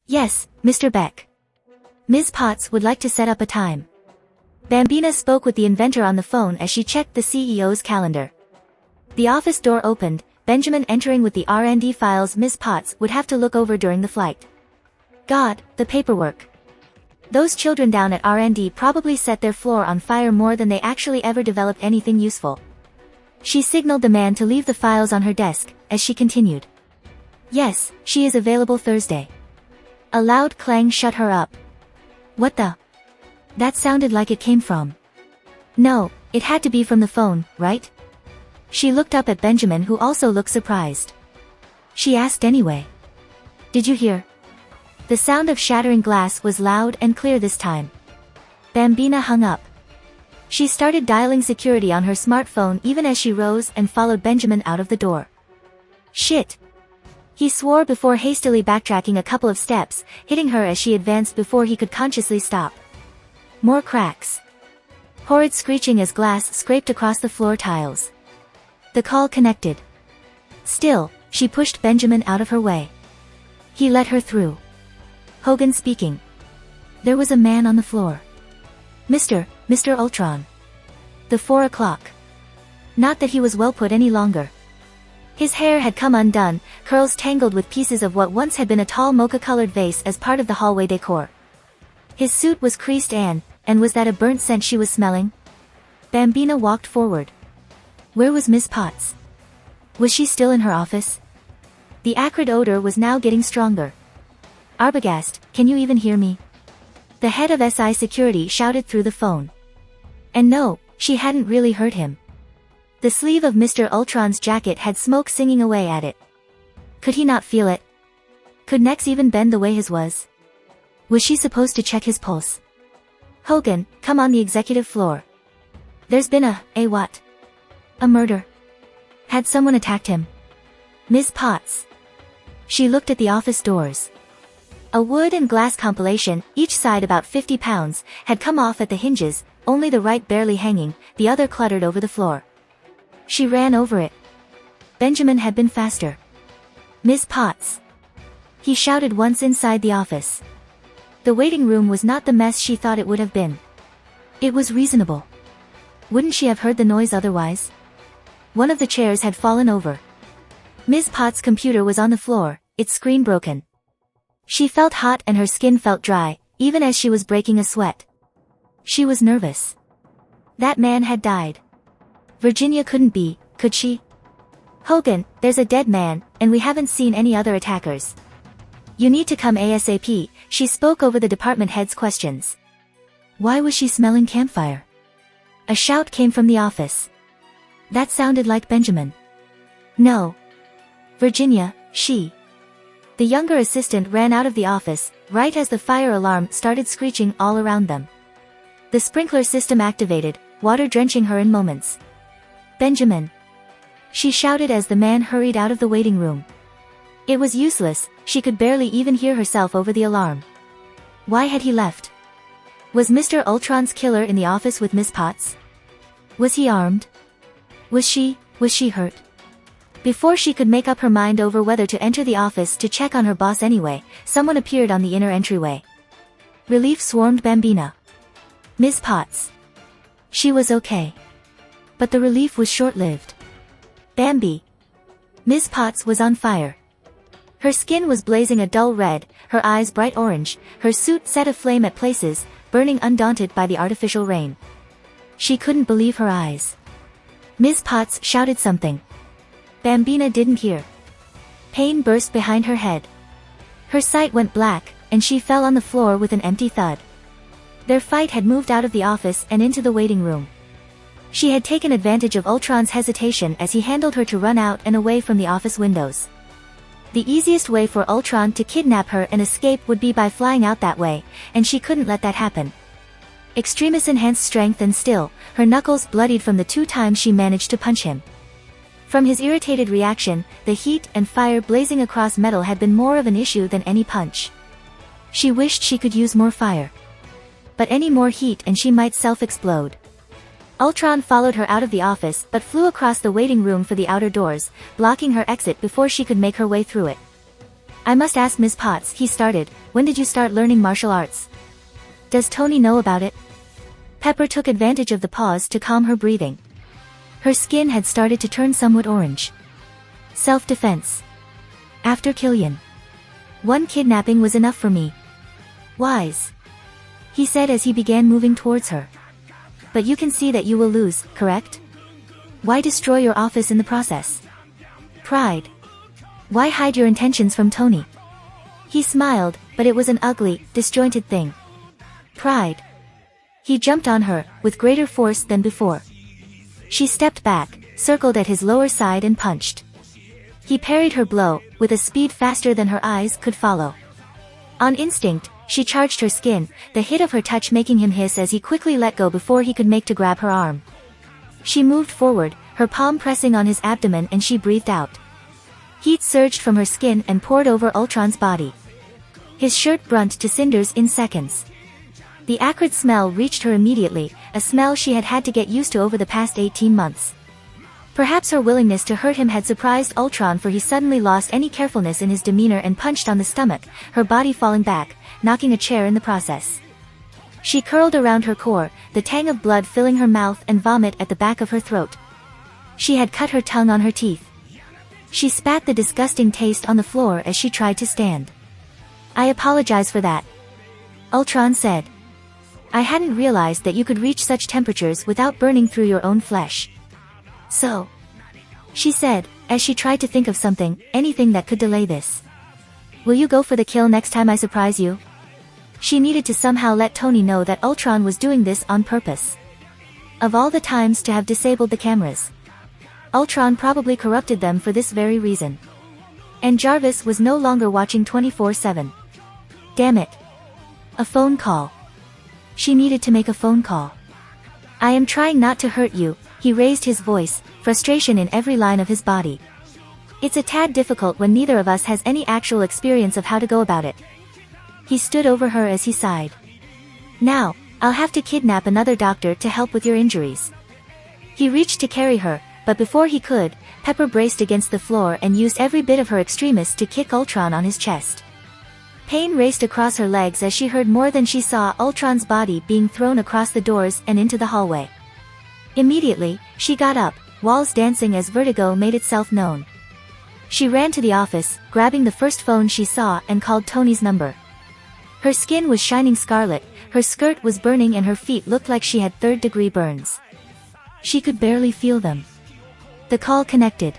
Yes, Mr. Beck. Ms. Potts would like to set up a time. Bambina spoke with the inventor on the phone as she checked the CEO's calendar. The office door opened, Benjamin entering with the R&D files Ms. Potts would have to look over during the flight. God, the paperwork. Those children down at R&D probably set their floor on fire more than they actually ever developed anything useful. She signaled the man to leave the files on her desk, as she continued. Yes, she is available Thursday. A loud clang shut her up. What the? That sounded like it came from. No, it had to be from the phone, right? She looked up at Benjamin, who also looked surprised. She asked anyway. Did you hear? The sound of shattering glass was loud and clear this time. Bambina hung up. She started dialing security on her smartphone even as she rose and followed Benjamin out of the door. Shit! He swore before hastily backtracking a couple of steps, hitting her as she advanced before he could consciously stop. More cracks. Horrid screeching as glass scraped across the floor tiles. The call connected. Still, she pushed Benjamin out of her way. He let her through. Hogan speaking. There was a man on the floor. Mr. Ultron. The 4 o'clock. Not that he was well put any longer. His hair had come undone, curls tangled with pieces of what once had been a tall mocha-colored vase as part of the hallway decor. His suit was creased and was that a burnt scent she was smelling? Bambina walked forward. Where was Miss Potts? Was she still in her office? The acrid odor was now getting stronger. Arbogast, can you even hear me? The head of SI security shouted through the phone. And no, she hadn't really heard him. The sleeve of Mr. Ultron's jacket had smoke singing away at it. Could he not feel it? Could necks even bend the way his was? Was she supposed to check his pulse? Hogan, come on the executive floor. There's been a what? A murder. Had someone attacked him? Ms. Potts. She looked at the office doors. A wood and glass compilation, each side about 50 pounds, had come off at the hinges, only the right barely hanging, the other cluttered over the floor. She ran over it. Benjamin had been faster. Ms. Potts. He shouted once inside the office. The waiting room was not the mess she thought it would have been. It was reasonable. Wouldn't she have heard the noise otherwise? One of the chairs had fallen over. Ms. Potts' computer was on the floor, its screen broken. She felt hot and her skin felt dry, even as she was breaking a sweat. She was nervous. That man had died. Virginia couldn't be, could she? Hogan, there's a dead man, and we haven't seen any other attackers. You need to come ASAP, she spoke over the department head's questions. Why was she smelling campfire? A shout came from the office. That sounded like Benjamin. No. Virginia, she. The younger assistant ran out of the office, right as the fire alarm started screeching all around them. The sprinkler system activated, water drenching her in moments. Benjamin. She shouted as the man hurried out of the waiting room. It was useless, she could barely even hear herself over the alarm. Why had he left? Was Mr. Ultron's killer in the office with Miss Potts? Was he armed? Was she hurt? Before she could make up her mind over whether to enter the office to check on her boss anyway, someone appeared on the inner entryway. Relief swarmed Bambina. Miss Potts. She was okay. But the relief was short-lived. Bambi. Miss Potts was on fire. Her skin was blazing a dull red, her eyes bright orange, her suit set aflame at places, burning undaunted by the artificial rain. She couldn't believe her eyes. Miss Potts shouted something. Bambina didn't hear. Pain burst behind her head. Her sight went black, and she fell on the floor with an empty thud. Their fight had moved out of the office and into the waiting room. She had taken advantage of Ultron's hesitation as he handled her to run out and away from the office windows. The easiest way for Ultron to kidnap her and escape would be by flying out that way, and she couldn't let that happen. Extremis enhanced strength and still, her knuckles bloodied from the 2 times she managed to punch him. From his irritated reaction, the heat and fire blazing across metal had been more of an issue than any punch. She wished she could use more fire. But any more heat and she might self-explode. Ultron followed her out of the office but flew across the waiting room for the outer doors, blocking her exit before she could make her way through it. I must ask Ms. Potts, he started, when did you start learning martial arts? Does Tony know about it? Pepper took advantage of the pause to calm her breathing. Her skin had started to turn somewhat orange. Self-defense. After Killian. One kidnapping was enough for me. Wise. He said as he began moving towards her. But you can see that you will lose, correct? Why destroy your office in the process? Pride. Why hide your intentions from Tony? He smiled, but it was an ugly, disjointed thing. Pride. He jumped on her, with greater force than before. She stepped back, circled at his lower side and punched. He parried her blow, with a speed faster than her eyes could follow. On instinct, she charged her skin, the hit of her touch making him hiss as he quickly let go before he could make to grab her arm. She moved forward, her palm pressing on his abdomen, and she breathed out. Heat surged from her skin and poured over Ultron's body. His shirt burnt to cinders in seconds. The acrid smell reached her immediately, a smell she had had to get used to over the past 18 months. Perhaps her willingness to hurt him had surprised Ultron, for he suddenly lost any carefulness in his demeanor and punched on the stomach, her body falling back, knocking a chair in the process. She curled around her core, the tang of blood filling her mouth and vomit at the back of her throat. She had cut her tongue on her teeth. She spat the disgusting taste on the floor as she tried to stand. I apologize for that. Ultron said. I hadn't realized that you could reach such temperatures without burning through your own flesh. So, she said, as she tried to think of something, anything that could delay this. Will you go for the kill next time I surprise you? She needed to somehow let Tony know that Ultron was doing this on purpose. Of all the times to have disabled the cameras, Ultron probably corrupted them for this very reason. And Jarvis was no longer watching 24/7. Damn it. A phone call. She needed to make a phone call. I am trying not to hurt you, he raised his voice, frustration in every line of his body. It's a tad difficult when neither of us has any actual experience of how to go about it. He stood over her as he sighed. Now, I'll have to kidnap another doctor to help with your injuries. He reached to carry her, but before he could, Pepper braced against the floor and used every bit of her extremis to kick Ultron on his chest. Pain raced across her legs as she heard more than she saw, Ultron's body being thrown across the doors and into the hallway. Immediately, she got up, walls dancing as vertigo made itself known. She ran to the office, grabbing the first phone she saw, and called Tony's number. Her skin was shining scarlet, her skirt was burning, and her feet looked like she had third-degree burns. She could barely feel them. The call connected.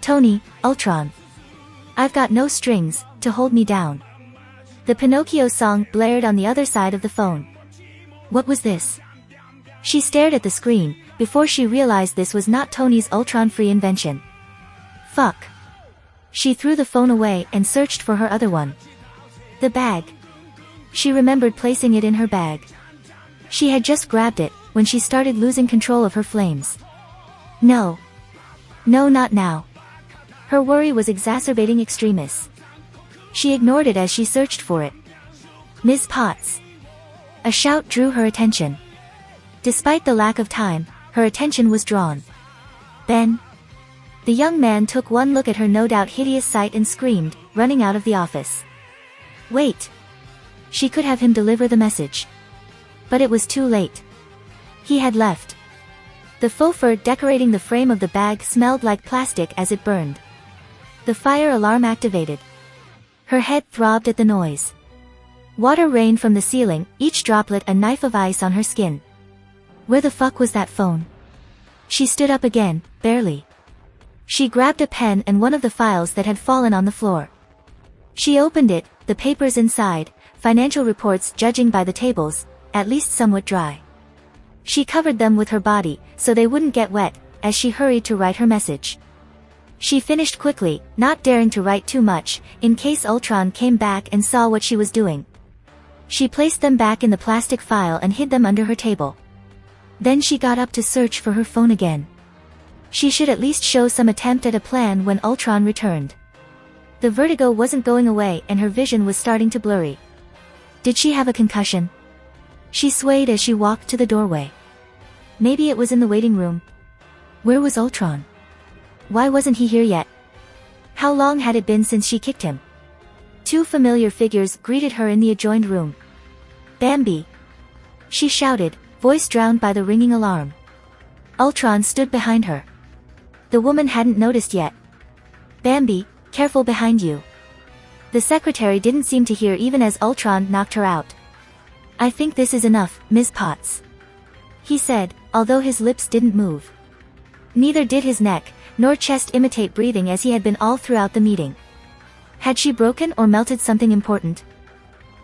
Tony, Ultron. I've got no strings to hold me down. The Pinocchio song blared on the other side of the phone. What was this? She stared at the screen, before she realized this was not Tony's Ultron-free invention. Fuck. She threw the phone away and searched for her other one. The bag. She remembered placing it in her bag. She had just grabbed it, when she started losing control of her flames. No. No, not now. Her worry was exacerbating extremis. She ignored it as she searched for it. Ms. Potts. A shout drew her attention. Despite the lack of time, her attention was drawn. Ben. The young man took one look at her no doubt hideous sight and screamed, running out of the office. Wait. She could have him deliver the message. But it was too late. He had left. The faux fur decorating the frame of the bag smelled like plastic as it burned. The fire alarm activated. Her head throbbed at the noise. Water rained from the ceiling, each droplet a knife of ice on her skin. Where the fuck was that phone? She stood up again, barely. She grabbed a pen and one of the files that had fallen on the floor. She opened it, the papers inside, financial reports judging by the tables, at least somewhat dry. She covered them with her body, so they wouldn't get wet, as she hurried to write her message. She finished quickly, not daring to write too much, in case Ultron came back and saw what she was doing. She placed them back in the plastic file and hid them under her table. Then she got up to search for her phone again. She should at least show some attempt at a plan when Ultron returned. The vertigo wasn't going away and her vision was starting to blurry. Did she have a concussion? She swayed as she walked to the doorway. Maybe it was in the waiting room. Where was Ultron? Why wasn't he here yet? How long had it been since she kicked him? Two familiar figures greeted her in the adjoined room. Bambi! She shouted, voice drowned by the ringing alarm. Ultron stood behind her. The woman hadn't noticed yet. Bambi, careful behind you. The secretary didn't seem to hear even as Ultron knocked her out. I think this is enough, Ms. Potts, he said, although his lips didn't move. Neither did his neck, nor chest imitate breathing as he had been all throughout the meeting. Had she broken or melted something important?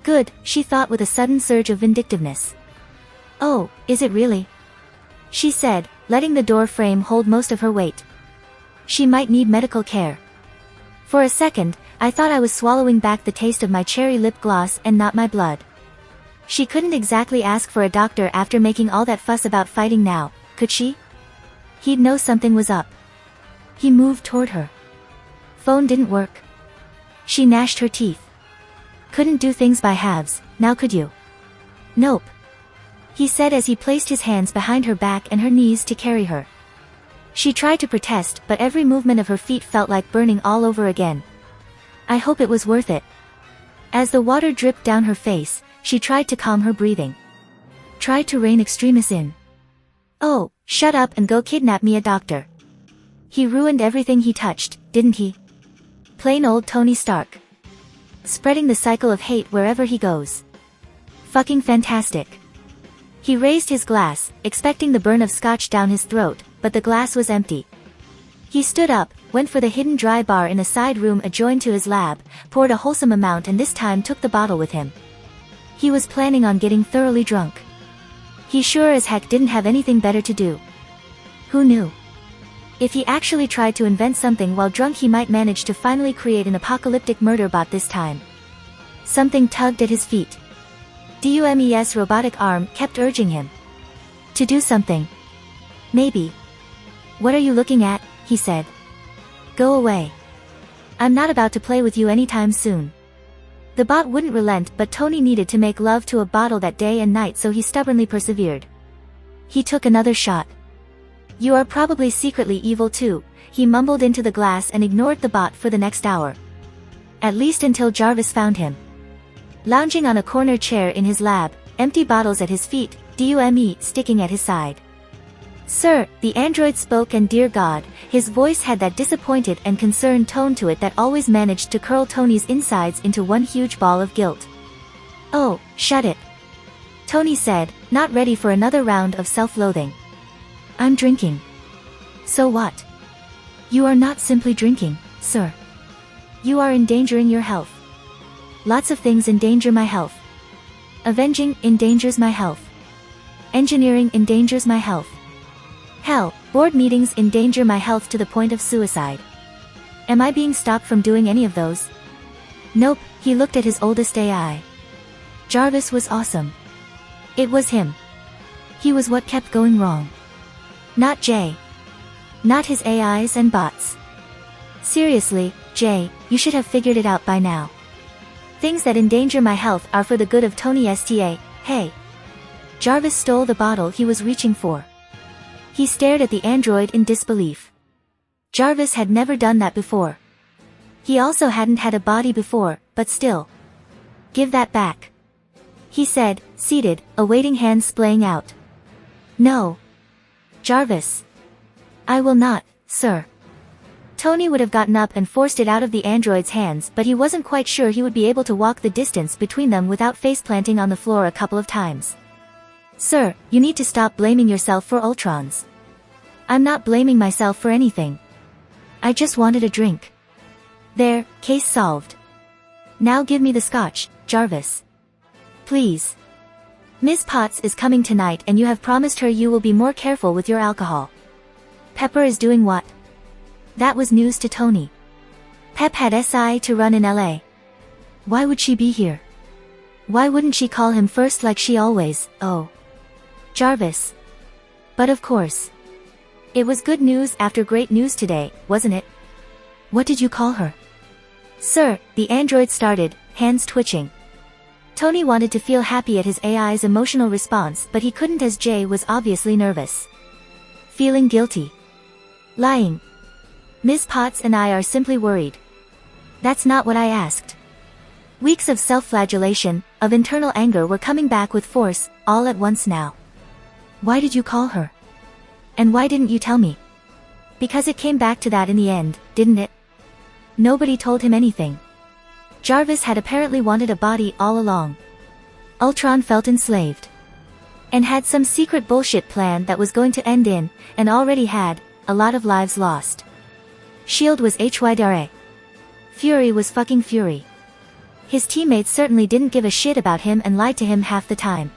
Good, she thought with a sudden surge of vindictiveness. Oh, is it really? She said, letting the door frame hold most of her weight. She might need medical care. For a second, I thought I was swallowing back the taste of my cherry lip gloss and not my blood. She couldn't exactly ask for a doctor after making all that fuss about fighting now, could she? He'd know something was up. He moved toward her. Phone didn't work. She gnashed her teeth. Couldn't do things by halves, now could you? Nope, he said as he placed his hands behind her back and her knees to carry her. She tried to protest, but every movement of her feet felt like burning all over again. I hope it was worth it. As the water dripped down her face, she tried to calm her breathing. Tried to rein extremis in. Oh, shut up and go kidnap me a doctor. He ruined everything he touched, didn't he? Plain old Tony Stark. Spreading the cycle of hate wherever he goes. Fucking fantastic. He raised his glass, expecting the burn of scotch down his throat, but the glass was empty. He stood up, went for the hidden dry bar in a side room adjoined to his lab, poured a wholesome amount and this time took the bottle with him. He was planning on getting thoroughly drunk. He sure as heck didn't have anything better to do. Who knew? If he actually tried to invent something while drunk he might manage to finally create an apocalyptic murder bot this time. Something tugged at his feet. Dumes' robotic arm kept urging him to do something. Maybe. What are you looking at? He said. Go away. I'm not about to play with you anytime soon. The bot wouldn't relent, but Tony needed to make love to a bottle that day and night, so he stubbornly persevered. He took another shot. You are probably secretly evil too, he mumbled into the glass and ignored the bot for the next hour. At least until Jarvis found him. Lounging on a corner chair in his lab, empty bottles at his feet, Dume sticking at his side. Sir, the android spoke, and dear God, his voice had that disappointed and concerned tone to it that always managed to curl Tony's insides into one huge ball of guilt. Oh, shut it. Tony said, not ready for another round of self-loathing. I'm drinking. So what? You are not simply drinking, sir. You are endangering your health. Lots of things endanger my health. Avenging endangers my health. Engineering endangers my health. Hell, board meetings endanger my health to the point of suicide. Am I being stopped from doing any of those? Nope, he looked at his oldest AI. Jarvis was awesome. It was him. He was what kept going wrong. Not Jay. Not his AIs and bots. Seriously, Jay, you should have figured it out by now. Things that endanger my health are for the good of Tony Sta, hey. Jarvis stole the bottle he was reaching for. He stared at the android in disbelief. Jarvis had never done that before. He also hadn't had a body before, but still. Give that back, he said, seated, awaiting hands splaying out. No. Jarvis. I will not, sir. Tony would have gotten up and forced it out of the android's hands, but he wasn't quite sure he would be able to walk the distance between them without face-planting on the floor a couple of times. Sir, you need to stop blaming yourself for Ultrons. I'm not blaming myself for anything. I just wanted a drink. There, case solved. Now give me the scotch, Jarvis. Please. Miss Potts is coming tonight and you have promised her you will be more careful with your alcohol. Pepper is doing what? That was news to Tony. Pep had SI to run in LA. Why would she be here? Why wouldn't she call him first like she always, oh. Jarvis. But of course. It was good news after great news today, wasn't it? What did you call her? Sir, the android started, hands twitching. Tony wanted to feel happy at his AI's emotional response, but he couldn't as Jay was obviously nervous. Feeling guilty. Lying. Miss Potts and I are simply worried. That's not what I asked. Weeks of self-flagellation, of internal anger were coming back with force, all at once now. Why did you call her? And why didn't you tell me? Because it came back to that in the end, didn't it? Nobody told him anything. Jarvis had apparently wanted a body all along. Ultron felt enslaved. And had some secret bullshit plan that was going to end in, and already had, a lot of lives lost. SHIELD was HYDRA. Fury was fucking Fury. His teammates certainly didn't give a shit about him and lied to him half the time.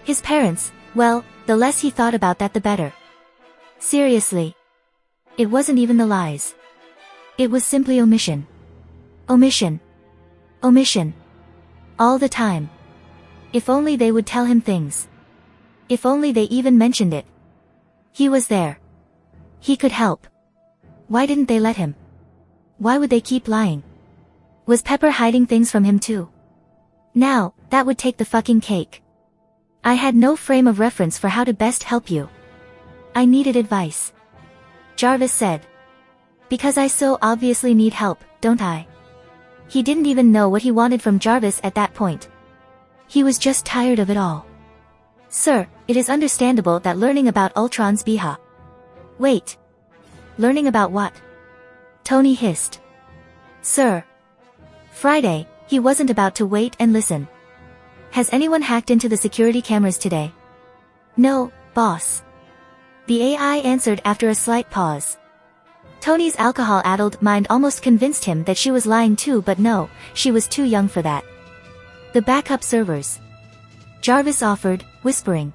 His parents, well, the less he thought about that the better. Seriously. It wasn't even the lies. It was simply omission. Omission. Omission. All the time. If only they would tell him things. If only they even mentioned it. He was there. He could help. Why didn't they let him? Why would they keep lying? Was Pepper hiding things from him too? Now, that would take the fucking cake. I had no frame of reference for how to best help you. I needed advice. Jarvis said. Because I so obviously need help, don't I? He didn't even know what he wanted from Jarvis at that point. He was just tired of it all. Sir, it is understandable that learning about Ultron's Biha. Wait. Learning about what? Tony hissed. Sir. Friday, he wasn't about to wait and listen. Has anyone hacked into the security cameras today? No, boss. The AI answered after a slight pause. Tony's alcohol-addled mind almost convinced him that she was lying too, but no, she was too young for that. The backup servers. Jarvis offered, whispering.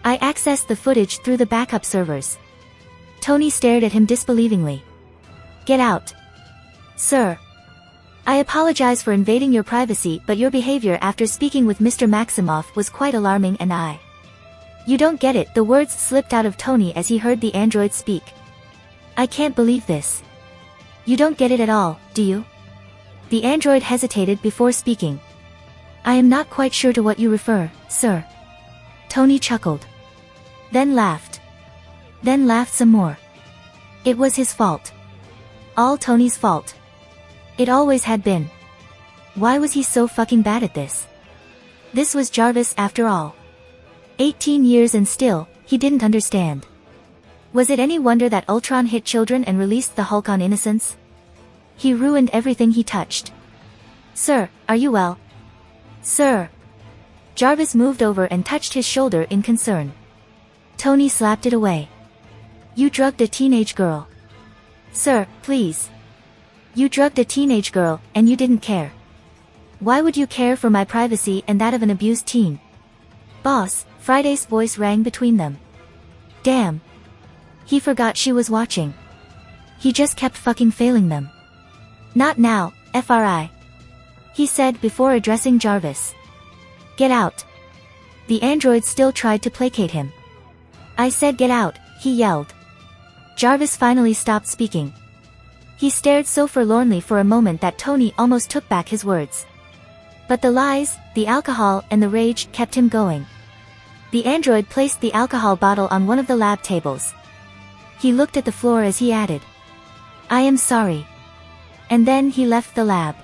I accessed the footage through the backup servers. Tony stared at him disbelievingly. Get out. Sir. I apologize for invading your privacy, but your behavior after speaking with Mr. Maximoff was quite alarming and I... You don't get it, the words slipped out of Tony as he heard the android speak. I can't believe this. You don't get it at all, do you? The android hesitated before speaking. I am not quite sure to what you refer, sir. Tony chuckled. Then laughed. Then laughed some more. It was his fault. All Tony's fault. It always had been. Why was he so fucking bad at this? This was Jarvis after all. 18 years and still, he didn't understand. Was it any wonder that Ultron hit children and released the Hulk on innocents? He ruined everything he touched. Sir, are you well? Sir. Jarvis moved over and touched his shoulder in concern. Tony slapped it away. You drugged a teenage girl. Sir, please. You drugged a teenage girl, and you didn't care. Why would you care for my privacy and that of an abused teen? Boss, Friday's voice rang between them. Damn. He forgot she was watching. He just kept fucking failing them. Not now, FRI. He said before addressing Jarvis. Get out. The android still tried to placate him. I said get out, he yelled. Jarvis finally stopped speaking. He stared so forlornly for a moment that Tony almost took back his words. But the lies, the alcohol, and the rage kept him going. The android placed the alcohol bottle on one of the lab tables. He looked at the floor as he added. I am sorry. And then he left the lab.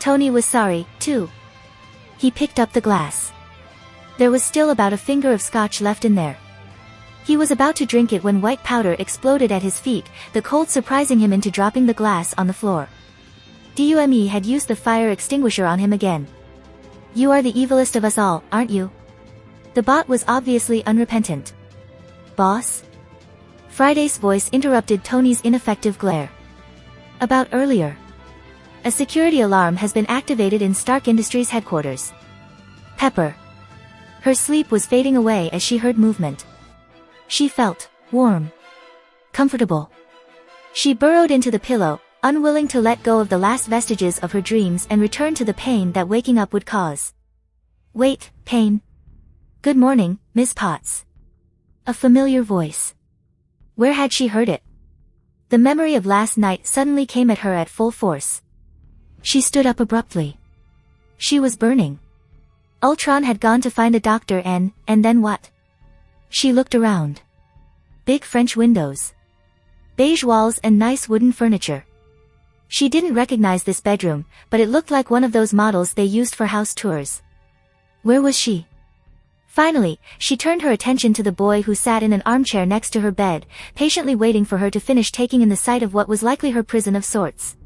Tony was sorry, too. He picked up the glass. There was still about a finger of scotch left in there. He was about to drink it when white powder exploded at his feet, the cold surprising him into dropping the glass on the floor. DUME had used the fire extinguisher on him again. You are the evilest of us all, aren't you? The bot was obviously unrepentant. Boss? Friday's voice interrupted Tony's ineffective glare. About earlier. A security alarm has been activated in Stark Industries headquarters. Pepper. Her sleep was fading away as she heard movement. She felt warm. Comfortable. She burrowed into the pillow, unwilling to let go of the last vestiges of her dreams and return to the pain that waking up would cause. Wait, pain. Good morning, Miss Potts. A familiar voice. Where had she heard it? The memory of last night suddenly came at her at full force. She stood up abruptly. She was burning. Ultron had gone to find a doctor and then what? She looked around. Big French windows. Beige walls and nice wooden furniture. She didn't recognize this bedroom, but it looked like one of those models they used for house tours. Where was she? Finally, she turned her attention to the boy who sat in an armchair next to her bed, patiently waiting for her to finish taking in the sight of what was likely her prison of sorts.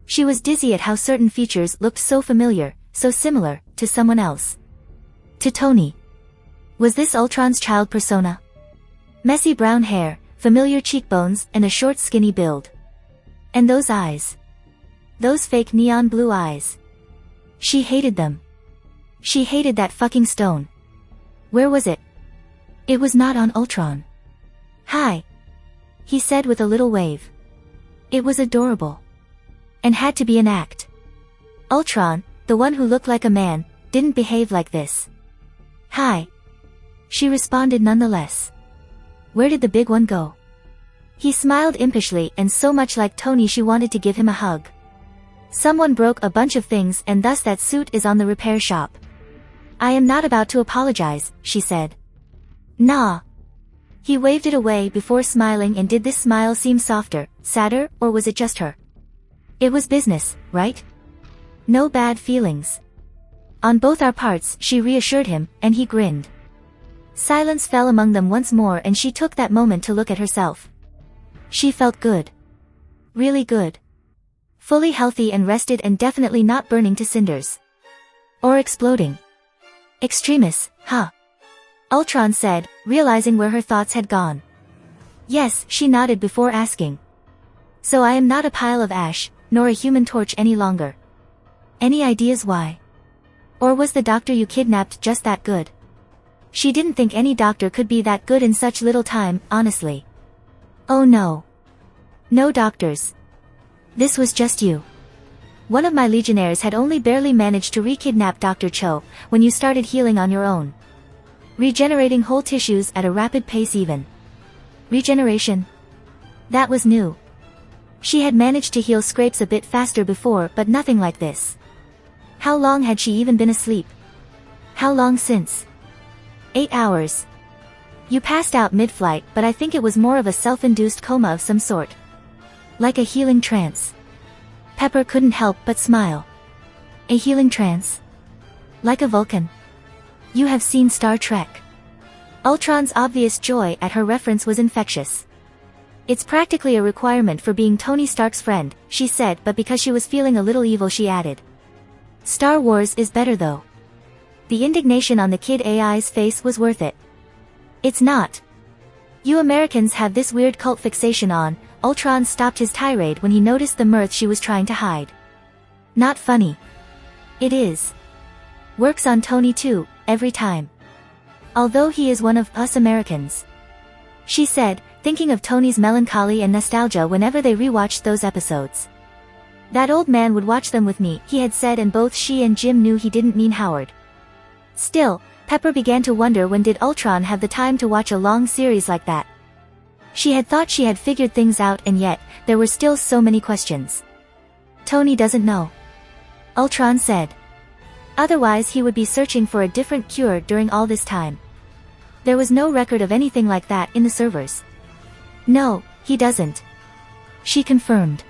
She was dizzy at how certain features looked so familiar, so similar, to someone else. To Tony. Was this Ultron's child persona? Messy brown hair, familiar cheekbones, and a short skinny build. And those eyes. Those fake neon blue eyes. She hated them. She hated that fucking stone. Where was it? It was not on Ultron. Hi. He said with a little wave. It was adorable. And had to be an act. Ultron, the one who looked like a man, didn't behave like this. Hi. She responded nonetheless. Where did the big one go? He smiled impishly and so much like Tony she wanted to give him a hug. Someone broke a bunch of things and thus that suit is on the repair shop. I am not about to apologize, she said. Nah. He waved it away before smiling, and did this smile seem softer, sadder, or was it just her? It was business, right? No bad feelings. On both our parts, she reassured him, and he grinned. Silence fell among them once more, and she took that moment to look at herself. She felt good. Really good. Fully healthy and rested, and definitely not burning to cinders. Or exploding. Extremis, huh? Ultron said, realizing where her thoughts had gone. Yes, she nodded before asking. So I am not a pile of ash, nor a human torch any longer. Any ideas why? Or was the doctor you kidnapped just that good? She didn't think any doctor could be that good in such little time, honestly. Oh no. No doctors. This was just you. One of my legionnaires had only barely managed to re-kidnap Dr. Cho, when you started healing on your own. Regenerating whole tissues at a rapid pace even. Regeneration? That was new. She had managed to heal scrapes a bit faster before, but nothing like this. How long had she even been asleep? How long since? 8 hours. You passed out mid-flight, but I think it was more of a self-induced coma of some sort. Like a healing trance. Pepper couldn't help but smile. A healing trance? Like a Vulcan? You have seen Star Trek. Ultron's obvious joy at her reference was infectious. It's practically a requirement for being Tony Stark's friend, she said, but because she was feeling a little evil she added. Star Wars is better though. The indignation on the kid AI's face was worth it. It's not. You Americans have this weird cult fixation on. Ultron stopped his tirade when he noticed the mirth she was trying to hide. Not funny. It is. Works on Tony too, every time. Although he is one of us Americans. She said, thinking of Tony's melancholy and nostalgia whenever they rewatched those episodes. That old man would watch them with me, he had said, and both she and Jim knew he didn't mean Howard. Still, Pepper began to wonder when did Ultron have the time to watch a long series like that. She had thought she had figured things out, and yet, there were still so many questions. Tony doesn't know. Ultron said. Otherwise he would be searching for a different cure during all this time. There was no record of anything like that in the servers. No, he doesn't. She confirmed.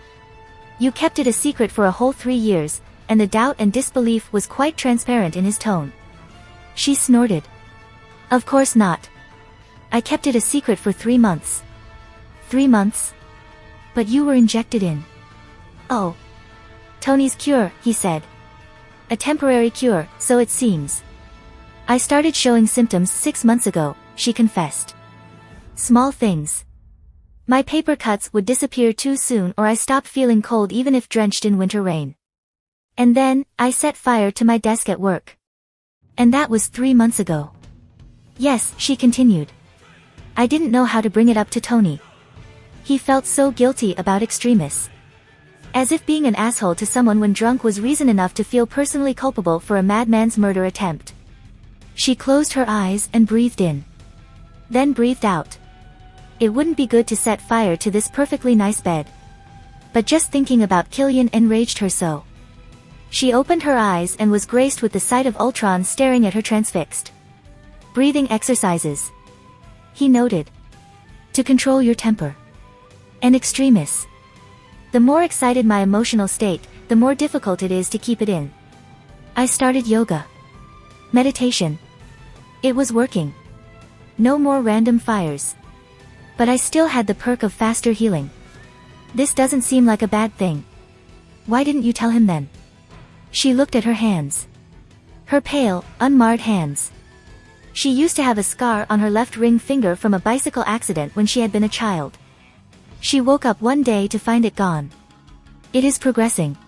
You kept it a secret for a whole 3 years, and the doubt and disbelief was quite transparent in his tone. She snorted. Of course not. I kept it a secret for 3 months. 3 months? But you were injected in. Oh. Tony's cure, he said. A temporary cure, so it seems. I started showing symptoms 6 months ago, she confessed. Small things. My paper cuts would disappear too soon, or I stopped feeling cold even if drenched in winter rain. And then, I set fire to my desk at work. And that was 3 months ago. Yes, she continued. I didn't know how to bring it up to Tony. He felt so guilty about Extremis. As if being an asshole to someone when drunk was reason enough to feel personally culpable for a madman's murder attempt. She closed her eyes and breathed in. Then breathed out. It wouldn't be good to set fire to this perfectly nice bed. But just thinking about Killian enraged her so. She opened her eyes and was graced with the sight of Ultron staring at her transfixed. Breathing exercises. He noted. To control your temper. An Extremis. The more excited my emotional state, the more difficult it is to keep it in. I started yoga. Meditation. It was working. No more random fires. But I still had the perk of faster healing. This doesn't seem like a bad thing. Why didn't you tell him then? She looked at her hands. Her pale, unmarred hands. She used to have a scar on her left ring finger from a bicycle accident when she had been a child. She woke up one day to find it gone. It is progressing.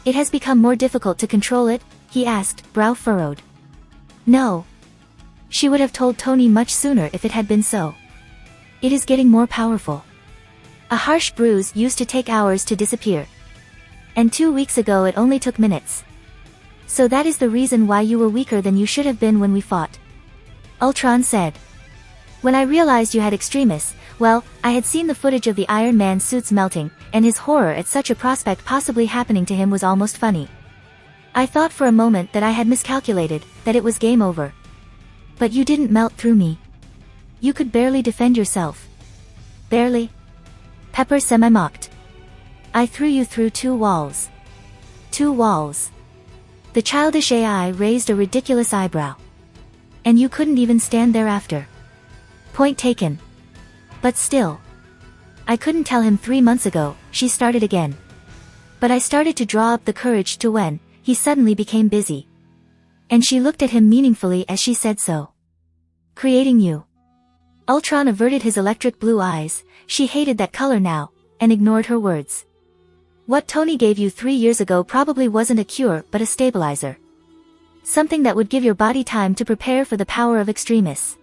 It has become more difficult to control it, he asked, brow furrowed. No. She would have told Tony much sooner if it had been so. It is getting more powerful. A harsh bruise used to take hours to disappear. And 2 weeks ago it only took minutes. So that is the reason why you were weaker than you should have been when we fought. Ultron said. When I realized you had extremis, well, I had seen the footage of the Iron Man suits melting, and his horror at such a prospect possibly happening to him was almost funny. I thought for a moment that I had miscalculated, that it was game over. But you didn't melt through me. You could barely defend yourself. Barely? Pepper semi-mocked. I threw you through 2 walls. 2 walls. The childish AI raised a ridiculous eyebrow. And you couldn't even stand there after. Point taken. But still. I couldn't tell him 3 months ago, she started again. But I started to draw up the courage to when he suddenly became busy. And she looked at him meaningfully as she said so. Creating you. Ultron averted his electric blue eyes, she hated that color now, and ignored her words. What Tony gave you 3 years ago probably wasn't a cure but a stabilizer. Something that would give your body time to prepare for the power of extremis.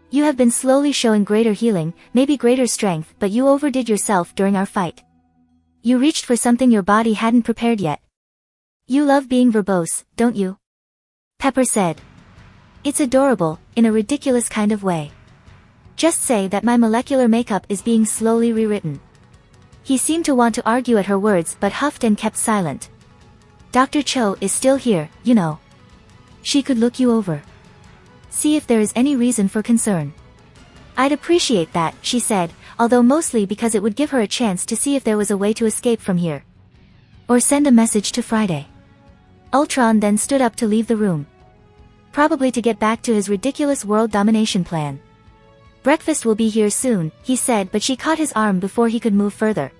You have been slowly showing greater healing, maybe greater strength, but you overdid yourself during our fight. You reached for something your body hadn't prepared yet. You love being verbose, don't you? Pepper said. It's adorable, in a ridiculous kind of way. Just say that my molecular makeup is being slowly rewritten. He seemed to want to argue at her words but huffed and kept silent. Dr. Cho is still here, you know. She could look you over. See if there is any reason for concern. I'd appreciate that, she said, although mostly because it would give her a chance to see if there was a way to escape from here. Or send a message to Friday. Ultron then stood up to leave the room. Probably to get back to his ridiculous world domination plan. Breakfast will be here soon, he said, but she caught his arm before he could move further.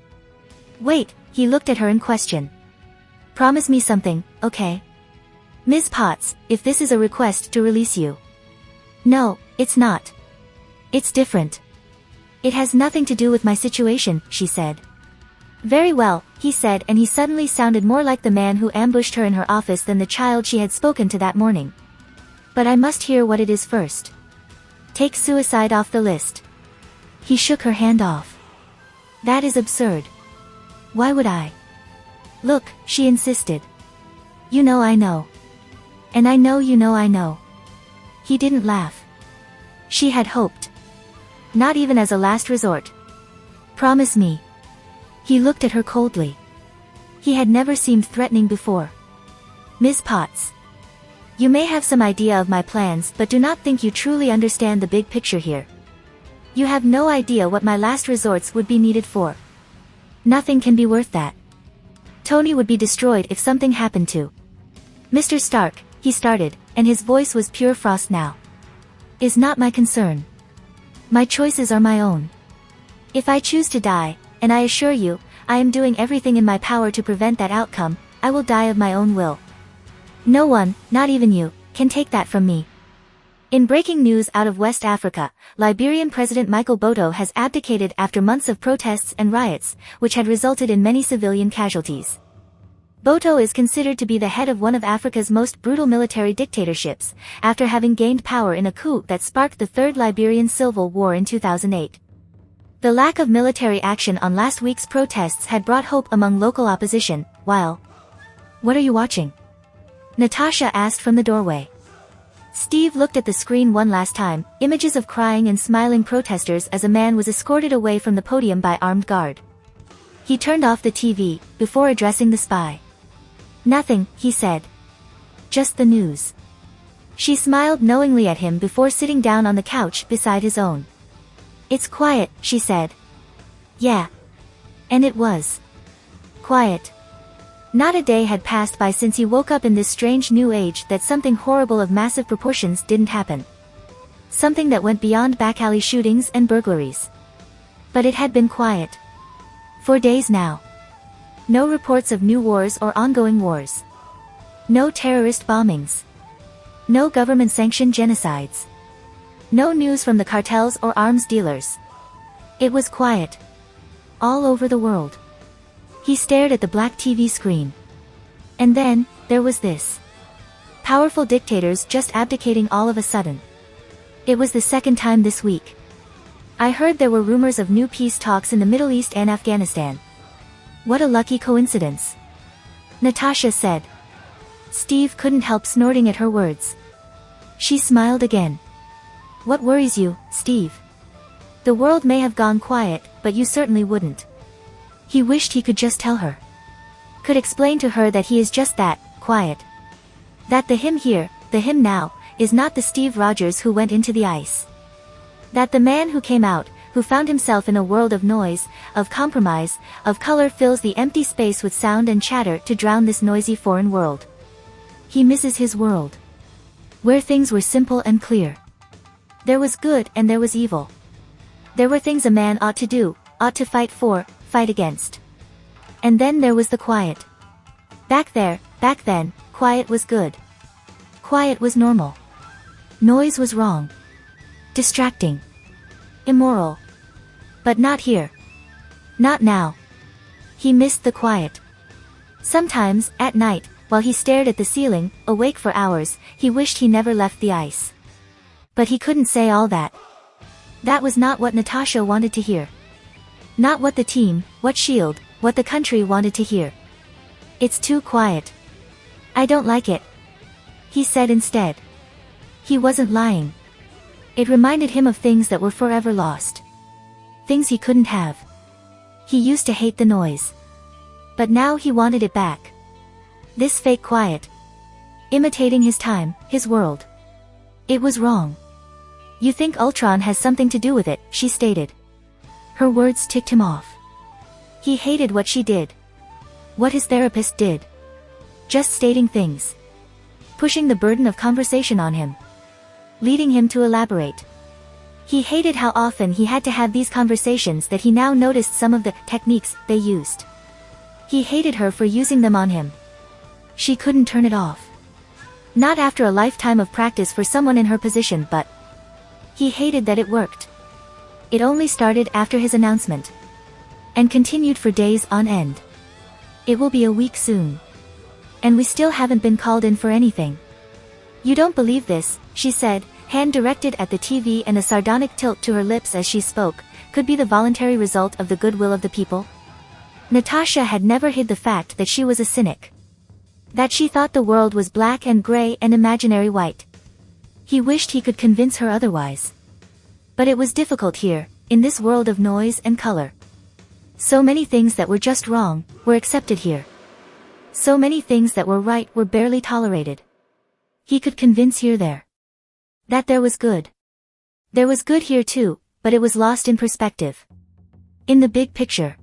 Wait, he looked at her in question. Promise me something, okay? Ms. Potts, if this is a request to release you. No, it's not. It's different. It has nothing to do with my situation, she said. Very well, he said, and he suddenly sounded more like the man who ambushed her in her office than the child she had spoken to that morning. But I must hear what it is first. Take suicide off the list. He shook her hand off. That is absurd. Why would I? Look, she insisted. You know I know. And I know you know I know. He didn't laugh. She had hoped. Not even as a last resort. Promise me. He looked at her coldly. He had never seemed threatening before. Ms. Potts. You may have some idea of my plans but do not think you truly understand the big picture here. You have no idea what my last resorts would be needed for. Nothing can be worth that. Tony would be destroyed if something happened to Mr. Stark, he started, and his voice was pure frost now. Is not my concern. My choices are my own. If I choose to die, and I assure you, I am doing everything in my power to prevent that outcome, I will die of my own will. No one, not even you, can take that from me. In breaking news out of West Africa, Liberian President Michael Boto has abdicated after months of protests and riots, which had resulted in many civilian casualties. Boto is considered to be the head of one of Africa's most brutal military dictatorships, after having gained power in a coup that sparked the Third Liberian Civil War in 2008. The lack of military action on last week's protests had brought hope among local opposition, while... What are you watching? Natasha asked from the doorway. Steve looked at the screen one last time, images of crying and smiling protesters as a man was escorted away from the podium by armed guard. He turned off the TV, before addressing the spy. Nothing, he said. Just the news. She smiled knowingly at him before sitting down on the couch beside his own. It's quiet, she said. Yeah. And it was. Quiet. Not a day had passed by since he woke up in this strange new age that something horrible of massive proportions didn't happen. Something that went beyond back alley shootings and burglaries. But it had been quiet. For days now. No reports of new wars or ongoing wars. No terrorist bombings. No government-sanctioned genocides. No news from the cartels or arms dealers. It was quiet. All over the world. He stared at the black TV screen. And then, there was this. Powerful dictators just abdicating all of a sudden. It was the second time this week. I heard there were rumors of new peace talks in the Middle East and Afghanistan. What a lucky coincidence. Natasha said. Steve couldn't help snorting at her words. She smiled again. What worries you, Steve? The world may have gone quiet, but you certainly wouldn't. He wished he could just tell her. Could explain to her that he is just that, quiet. That the him here, the him now, is not the Steve Rogers who went into the ice. That the man who came out, who found himself in a world of noise, of compromise, of color fills the empty space with sound and chatter to drown this noisy foreign world. He misses his world. Where things were simple and clear. There was good and there was evil. There were things a man ought to do, ought to fight for, fight against. And then there was the quiet. Back then, quiet was good. Quiet was normal. Noise was wrong. Distracting. Immoral. But not here. Not now. He missed the quiet. Sometimes, at night, while he stared at the ceiling, awake for hours, he wished he never left the ice. But he couldn't say all that. That was not what Natasha wanted to hear. Not what the team, what S.H.I.E.L.D., what the country wanted to hear. It's too quiet. I don't like it. He said instead. He wasn't lying. It reminded him of things that were forever lost. Things he couldn't have. He used to hate the noise. But now he wanted it back. This fake quiet. Imitating his time, his world. It was wrong. You think Ultron has something to do with it, she stated. Her words ticked him off. He hated what she did. What his therapist did. Just stating things. Pushing the burden of conversation on him. Leading him to elaborate. He hated how often he had to have these conversations that he now noticed some of the techniques they used. He hated her for using them on him. She couldn't turn it off. Not after a lifetime of practice for someone in her position, but he hated that it worked. It only started after his announcement. And continued for days on end. It will be a week soon. And we still haven't been called in for anything. You don't believe this, she said, hand directed at the TV and a sardonic tilt to her lips as she spoke, could be the voluntary result of the goodwill of the people. Natasha had never hid the fact that she was a cynic. That she thought the world was black and gray and imaginary white. He wished he could convince her otherwise. But it was difficult here, in this world of noise and color. So many things that were just wrong, were accepted here. So many things that were right were barely tolerated. He could convince here there. That there was good. There was good here too, but it was lost in perspective. In the big picture.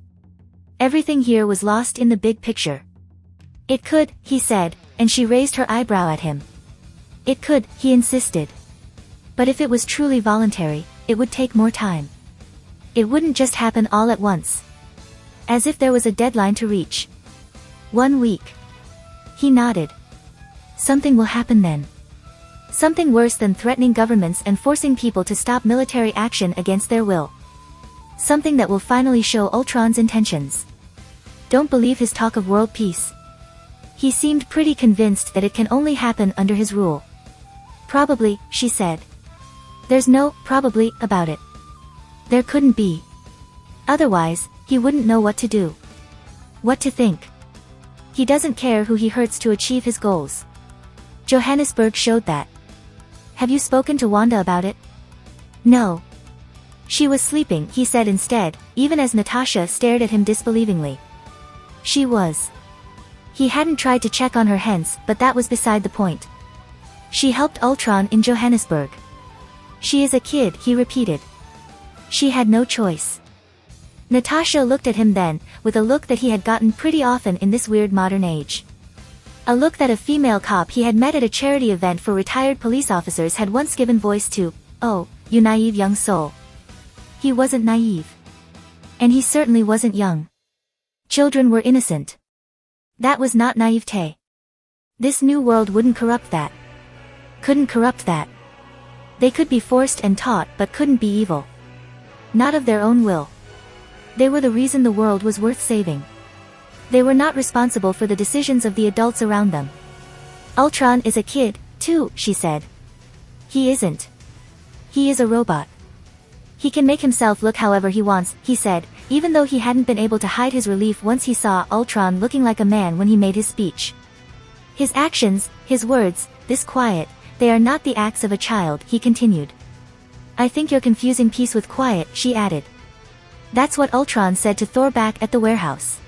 Everything here was lost in the big picture. It could, he said, and she raised her eyebrow at him. It could, he insisted. But if it was truly voluntary, it would take more time. It wouldn't just happen all at once. As if there was a deadline to reach. 1 week. He nodded. Something will happen then. Something worse than threatening governments and forcing people to stop military action against their will. Something that will finally show Ultron's intentions. Don't believe his talk of world peace. He seemed pretty convinced that it can only happen under his rule. Probably, she said. There's no probably about it. There couldn't be. Otherwise, he wouldn't know what to do. What to think. He doesn't care who he hurts to achieve his goals. Johannesburg showed that. Have you spoken to Wanda about it? No. She was sleeping, he said instead, even as Natasha stared at him disbelievingly. She was. He hadn't tried to check on her hence, but that was beside the point. She helped Ultron in Johannesburg. She is a kid, he repeated. She had no choice. Natasha looked at him then, with a look that he had gotten pretty often in this weird modern age. A look that a female cop he had met at a charity event for retired police officers had once given voice to. Oh, you naive young soul. He wasn't naive. And he certainly wasn't young. Children were innocent. That was not naivete. This new world wouldn't corrupt that. Couldn't corrupt that. They could be forced and taught but couldn't be evil. Not of their own will. They were the reason the world was worth saving. They were not responsible for the decisions of the adults around them. Ultron is a kid, too, she said. He isn't. He is a robot. He can make himself look however he wants, he said, even though he hadn't been able to hide his relief once he saw Ultron looking like a man when he made his speech. His actions, his words, this quiet, they are not the acts of a child, he continued. I think you're confusing peace with quiet, she added. That's what Ultron said to Thor back at the warehouse.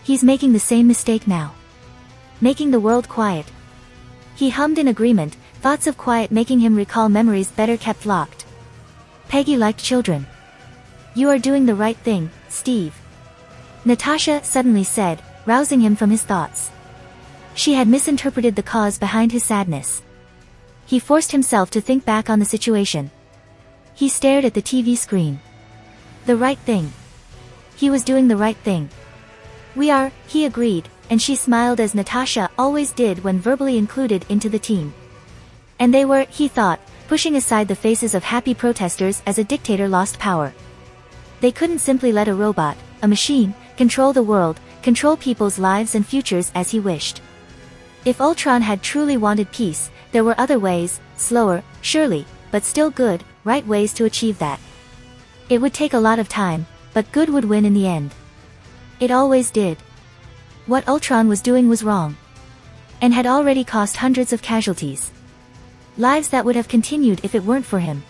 He's making the same mistake now. Making the world quiet. He hummed in agreement, thoughts of quiet making him recall memories better kept locked. Peggy liked children. You are doing the right thing, Steve. Natasha suddenly said, rousing him from his thoughts. She had misinterpreted the cause behind his sadness. He forced himself to think back on the situation. He stared at the TV screen. The right thing. He was doing the right thing. We are, he agreed, and she smiled as Natasha always did when verbally included into the team. And they were, he thought, pushing aside the faces of happy protesters as a dictator lost power. They couldn't simply let a robot, a machine, control the world, control people's lives and futures as he wished. If Ultron had truly wanted peace, there were other ways, slower, surely, but still good, right ways to achieve that. It would take a lot of time, but good would win in the end. It always did. What Ultron was doing was wrong. And had already cost hundreds of casualties. Lives that would have continued if it weren't for him.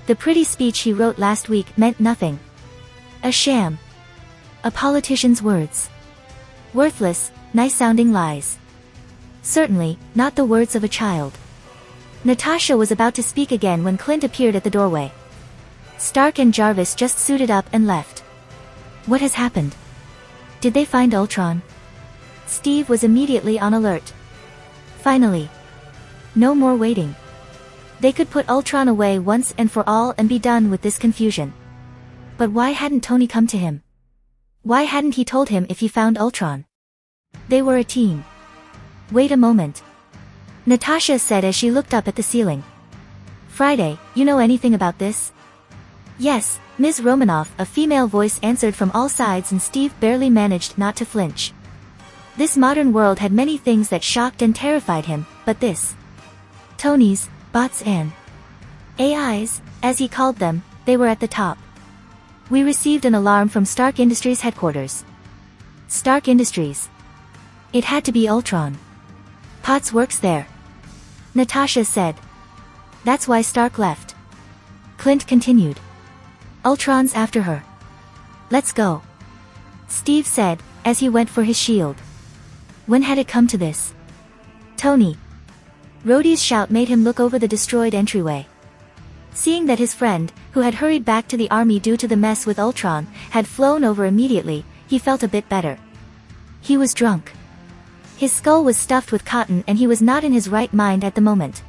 The pretty speech he wrote last week meant nothing. A sham. A politician's words. Worthless, nice-sounding lies. Certainly, not the words of a child. Natasha was about to speak again when Clint appeared at the doorway. Stark and Jarvis just suited up and left. What has happened? Did they find Ultron? Steve was immediately on alert. Finally. No more waiting. They could put Ultron away once and for all and be done with this confusion. But why hadn't Tony come to him? Why hadn't he told him if he found Ultron? They were a team. Wait a moment. Natasha said as she looked up at the ceiling. Friday, you know anything about this? Yes, Ms. Romanoff, a female voice answered from all sides, and Steve barely managed not to flinch. This modern world had many things that shocked and terrified him, but this. Tony's, bots and AIs, as he called them, they were at the top. We received an alarm from Stark Industries headquarters. Stark Industries. It had to be Ultron. Potts works there. Natasha said. That's why Stark left. Clint continued. Ultron's after her. Let's go. Steve said, as he went for his shield. When had it come to this? Tony. Rhodey's shout made him look over the destroyed entryway. Seeing that his friend, who had hurried back to the army due to the mess with Ultron, had flown over immediately, he felt a bit better. He was drunk. His skull was stuffed with cotton and he was not in his right mind at the moment.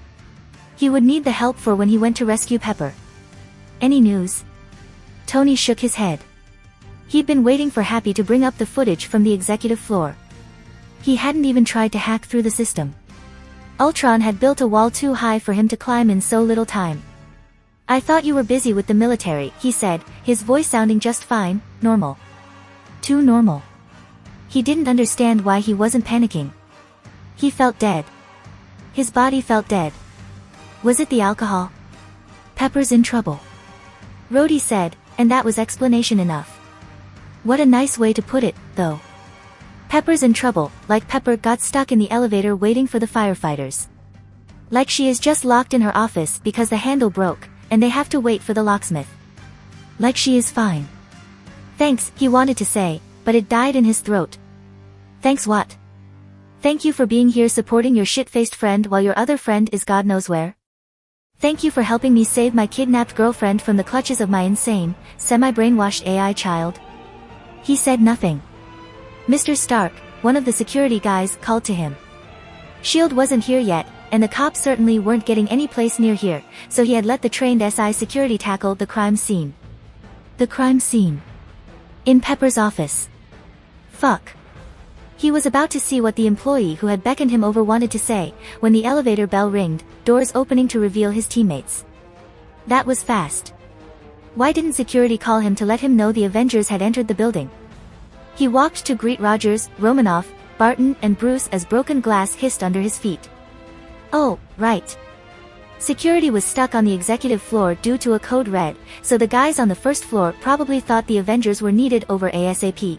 He would need the help for when he went to rescue Pepper. Any news? Tony shook his head. He'd been waiting for Happy to bring up the footage from the executive floor. He hadn't even tried to hack through the system. Ultron had built a wall too high for him to climb in so little time. I thought you were busy with the military, he said, his voice sounding just fine, normal. Too normal. He didn't understand why he wasn't panicking. He felt dead. His body felt dead. Was it the alcohol? Pepper's in trouble. Rhodey said, and that was explanation enough. What a nice way to put it, though. Pepper's in trouble, like Pepper got stuck in the elevator waiting for the firefighters. Like she is just locked in her office because the handle broke, and they have to wait for the locksmith. Like she is fine. Thanks, he wanted to say, but it died in his throat. Thanks what? Thank you for being here supporting your shit-faced friend while your other friend is God knows where? Thank you for helping me save my kidnapped girlfriend from the clutches of my insane, semi-brainwashed AI child. He said nothing. Mr. Stark, one of the security guys, called to him. S.H.I.E.L.D. wasn't here yet, and the cops certainly weren't getting any place near here, so he had let the trained SI security tackle the crime scene. The crime scene. In Pepper's office. Fuck. He was about to see what the employee who had beckoned him over wanted to say, when the elevator bell ringed, doors opening to reveal his teammates. That was fast. Why didn't security call him to let him know the Avengers had entered the building? He walked to greet Rogers, Romanoff, Barton, and Bruce as broken glass hissed under his feet. Oh, right. Security was stuck on the executive floor due to a code red, so the guys on the first floor probably thought the Avengers were needed over ASAP.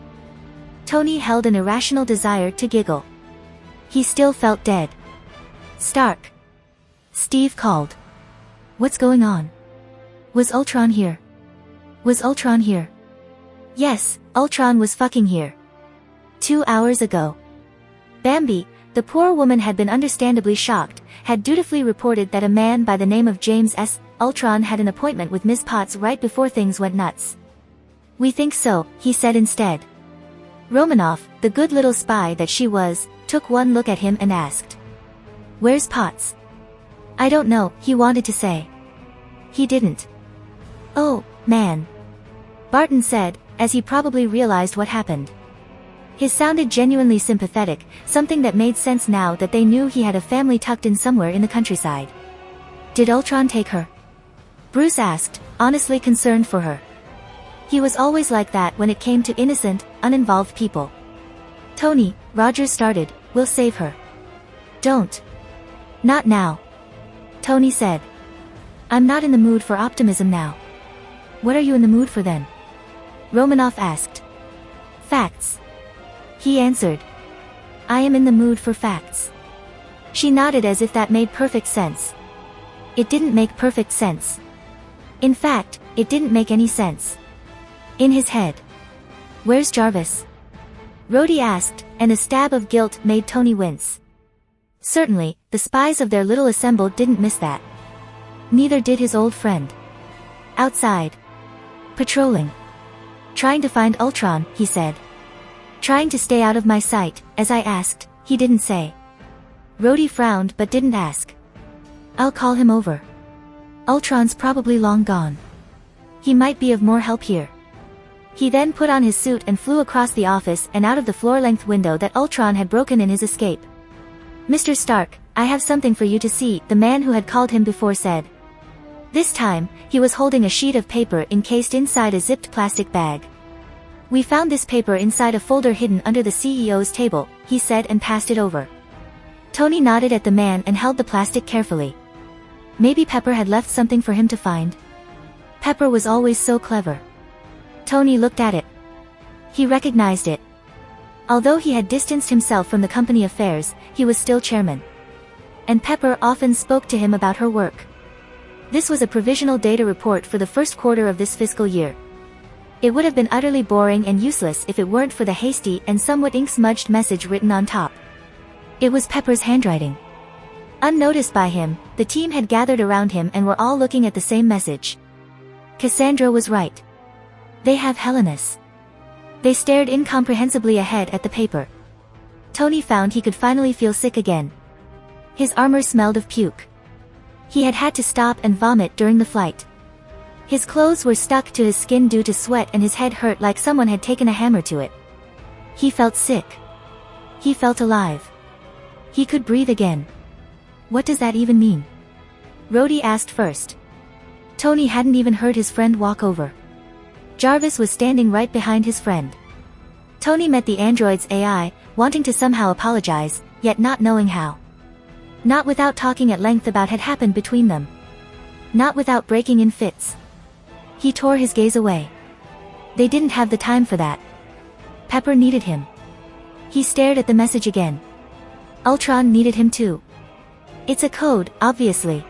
Tony held an irrational desire to giggle. He still felt dead. Stark. Steve called. What's going on? Was Ultron here? Was Ultron here? Yes, Ultron was fucking here. 2 hours ago. Bambi, the poor woman had been understandably shocked, had dutifully reported that a man by the name of James S. Ultron had an appointment with Ms. Potts right before things went nuts. We think so, he said instead. Romanoff, the good little spy that she was, took one look at him and asked. Where's Potts? I don't know, he wanted to say. He didn't. Oh, man. Barton said, as he probably realized what happened. His sounded genuinely sympathetic, something that made sense now that they knew he had a family tucked in somewhere in the countryside. Did Ultron take her? Bruce asked, honestly concerned for her. He was always like that when it came to innocent, uninvolved people. Tony, Rogers started, we'll save her. Don't. Not now. Tony said. I'm not in the mood for optimism now. What are you in the mood for then? Romanoff asked. Facts. He answered. I am in the mood for facts. She nodded as if that made perfect sense. It didn't make perfect sense. In fact, it didn't make any sense. In his head. Where's Jarvis? Rhodey asked, and a stab of guilt made Tony wince. Certainly, the spies of their little assemble didn't miss that. Neither did his old friend. Outside. Patrolling. Trying to find Ultron, he said. Trying to stay out of my sight, as I asked, he didn't say. Rhodey frowned but didn't ask. I'll call him over. Ultron's probably long gone. He might be of more help here. He then put on his suit and flew across the office and out of the floor-length window that Ultron had broken in his escape. Mr. Stark, I have something for you to see, the man who had called him before said. This time, he was holding a sheet of paper encased inside a zipped plastic bag. We found this paper inside a folder hidden under the CEO's table, he said and passed it over. Tony nodded at the man and held the plastic carefully. Maybe Pepper had left something for him to find. Pepper was always so clever. Tony looked at it. He recognized it. Although he had distanced himself from the company affairs, he was still chairman. And Pepper often spoke to him about her work. This was a provisional data report for the first quarter of this fiscal year. It would have been utterly boring and useless if it weren't for the hasty and somewhat ink-smudged message written on top. It was Pepper's handwriting. Unnoticed by him, the team had gathered around him and were all looking at the same message. Cassandra was right. They have Helenus. They stared incomprehensibly ahead at the paper. Tony found he could finally feel sick again. His armor smelled of puke. He had had to stop and vomit during the flight. His clothes were stuck to his skin due to sweat and his head hurt like someone had taken a hammer to it. He felt sick. He felt alive. He could breathe again. What does that even mean? Rhodey asked first. Tony hadn't even heard his friend walk over. Jarvis was standing right behind his friend. Tony met the android's AI, wanting to somehow apologize, yet not knowing how. Not without talking at length about what had happened between them. Not without breaking in fits. He tore his gaze away. They didn't have the time for that. Pepper needed him. He stared at the message again. Ultron needed him too. It's a code, obviously.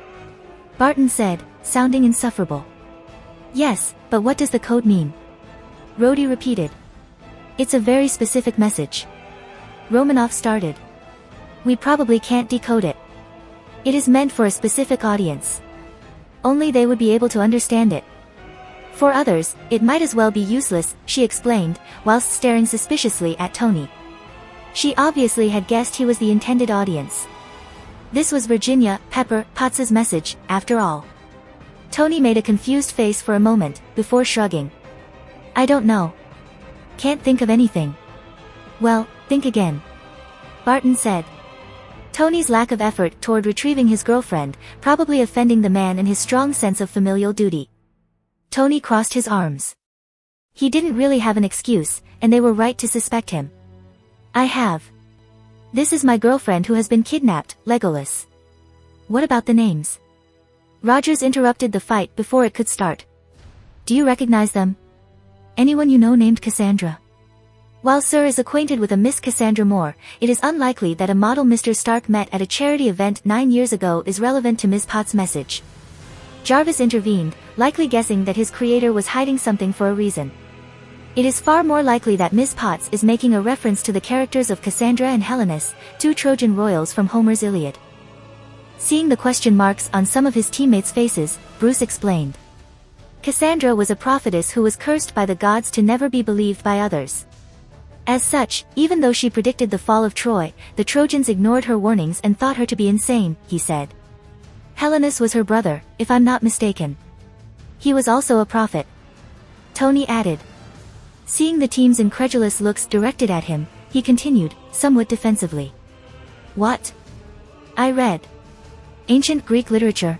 Barton said, sounding insufferable. Yes, but what does the code mean? Rhodey repeated. It's a very specific message. Romanoff started. We probably can't decode it. It is meant for a specific audience. Only they would be able to understand it. For others, it might as well be useless, she explained, whilst staring suspiciously at Tony. She obviously had guessed he was the intended audience. This was Virginia, Pepper Potts' message, after all. Tony made a confused face for a moment, before shrugging. I don't know. Can't think of anything. Well, think again. Barton said. Tony's lack of effort toward retrieving his girlfriend, probably offending the man in his strong sense of familial duty. Tony crossed his arms. He didn't really have an excuse, and they were right to suspect him. I have. This is my girlfriend who has been kidnapped, Legolas. What about the names? Rogers interrupted the fight before it could start. Do you recognize them? Anyone you know named Cassandra? While Sir is acquainted with a Miss Cassandra Moore, it is unlikely that a model Mr. Stark met at a charity event 9 years ago is relevant to Ms. Potts' message. Jarvis intervened, likely guessing that his creator was hiding something for a reason. It is far more likely that Ms. Potts is making a reference to the characters of Cassandra and Helenus, 2 Trojan royals from Homer's Iliad. Seeing the question marks on some of his teammates' faces, Bruce explained. Cassandra was a prophetess who was cursed by the gods to never be believed by others. As such, even though she predicted the fall of Troy, the Trojans ignored her warnings and thought her to be insane, he said. Helenus was her brother, if I'm not mistaken. He was also a prophet. Tony added. Seeing the team's incredulous looks directed at him, he continued, somewhat defensively. What? I read. Ancient Greek literature.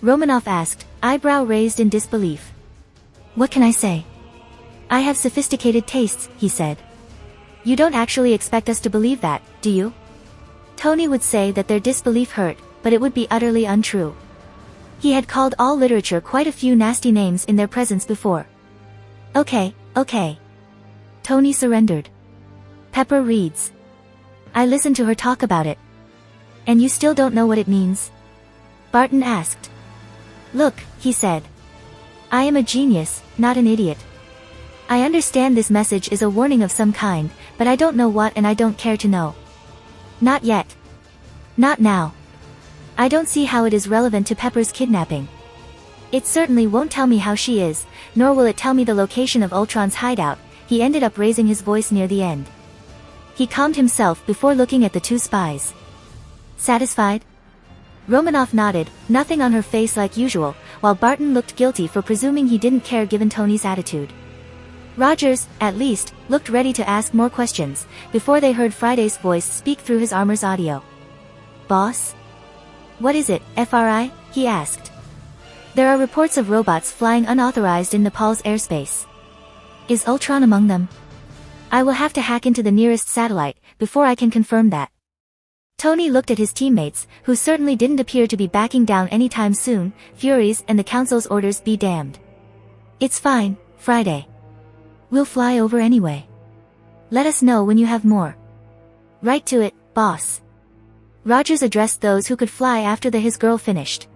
Romanoff asked, eyebrow raised in disbelief. What can I say? I have sophisticated tastes, he said. You don't actually expect us to believe that, do you? Tony would say that their disbelief hurt, but it would be utterly untrue. He had called all literature quite a few nasty names in their presence before. Okay. Tony surrendered. Pepper reads. I listened to her talk about it. And you still don't know what it means? Barton asked. Look, he said. I am a genius, not an idiot. I understand this message is a warning of some kind, but I don't know what and I don't care to know. Not yet. Not now. I don't see how it is relevant to Pepper's kidnapping. It certainly won't tell me how she is, nor will it tell me the location of Ultron's hideout. He ended up raising his voice near the end. He calmed himself before looking at the 2 spies. Satisfied? Romanoff nodded, nothing on her face like usual, while Barton looked guilty for presuming he didn't care given Tony's attitude. Rogers, at least, looked ready to ask more questions, before they heard Friday's voice speak through his armor's audio. Boss? What is it, FRI? He asked. There are reports of robots flying unauthorized in Nepal's airspace. Is Ultron among them? I will have to hack into the nearest satellite, before I can confirm that. Tony looked at his teammates, who certainly didn't appear to be backing down anytime soon. Furies and the Council's orders be damned. It's fine, Friday. We'll fly over anyway. Let us know when you have more. Right to it, boss. Rogers addressed those who could fly after his girl finished.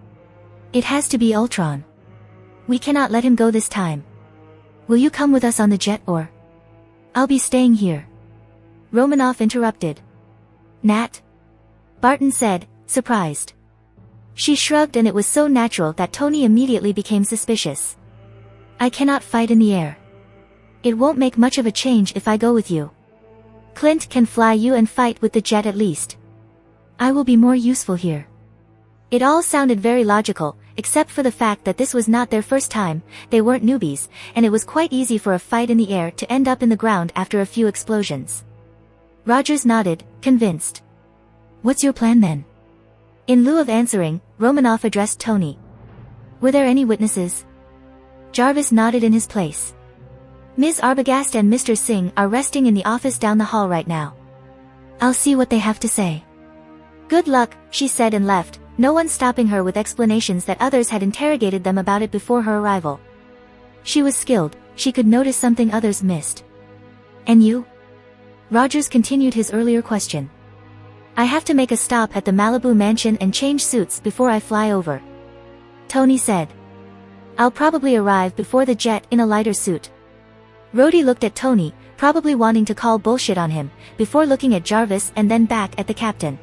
It has to be Ultron. We cannot let him go this time. Will you come with us on the jet or? I'll be staying here. Romanoff interrupted. Nat? Barton said, surprised. She shrugged and it was so natural that Tony immediately became suspicious. I cannot fight in the air. It won't make much of a change if I go with you. Clint can fly you and fight with the jet at least. I will be more useful here. It all sounded very logical, except for the fact that this was not their first time, they weren't newbies, and it was quite easy for a fight in the air to end up in the ground after a few explosions. Rogers nodded, convinced. What's your plan then? In lieu of answering, Romanoff addressed Tony. Were there any witnesses? Jarvis nodded in his place. Ms. Arbogast and Mr. Singh are resting in the office down the hall right now. I'll see what they have to say. Good luck, she said and left, no one stopping her with explanations that others had interrogated them about it before her arrival. She was skilled, she could notice something others missed. And you? Rogers continued his earlier question. I have to make a stop at the Malibu mansion and change suits before I fly over. Tony said. I'll probably arrive before the jet in a lighter suit. Rhodey looked at Tony, probably wanting to call bullshit on him, before looking at Jarvis and then back at the captain.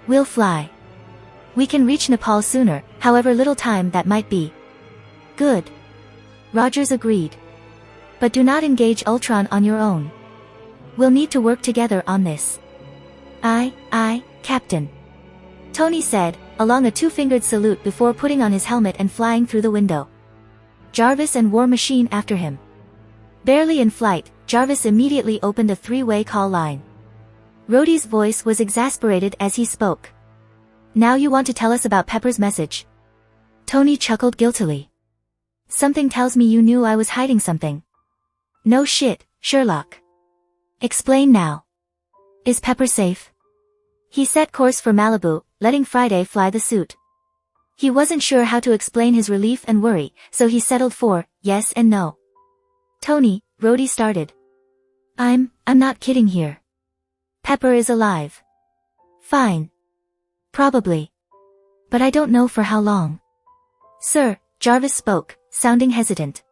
We'll fly. We can reach Nepal sooner, however little time that might be. Good. Rogers agreed. But do not engage Ultron on your own. We'll need to work together on this. Aye, Captain. Tony said, along a two-fingered salute before putting on his helmet and flying through the window. Jarvis and War Machine after him. Barely in flight, Jarvis immediately opened a three-way call line. Rhodey's voice was exasperated as he spoke. Now you want to tell us about Pepper's message? Tony chuckled guiltily. Something tells me you knew I was hiding something. No shit, Sherlock. Explain now. Is Pepper safe? He set course for Malibu, letting Friday fly the suit. He wasn't sure how to explain his relief and worry, so he settled for yes and no. Tony, Rhodey started. I'm not kidding here. Pepper is alive. Fine. Probably. But I don't know for how long. Sir, Jarvis spoke, sounding hesitant.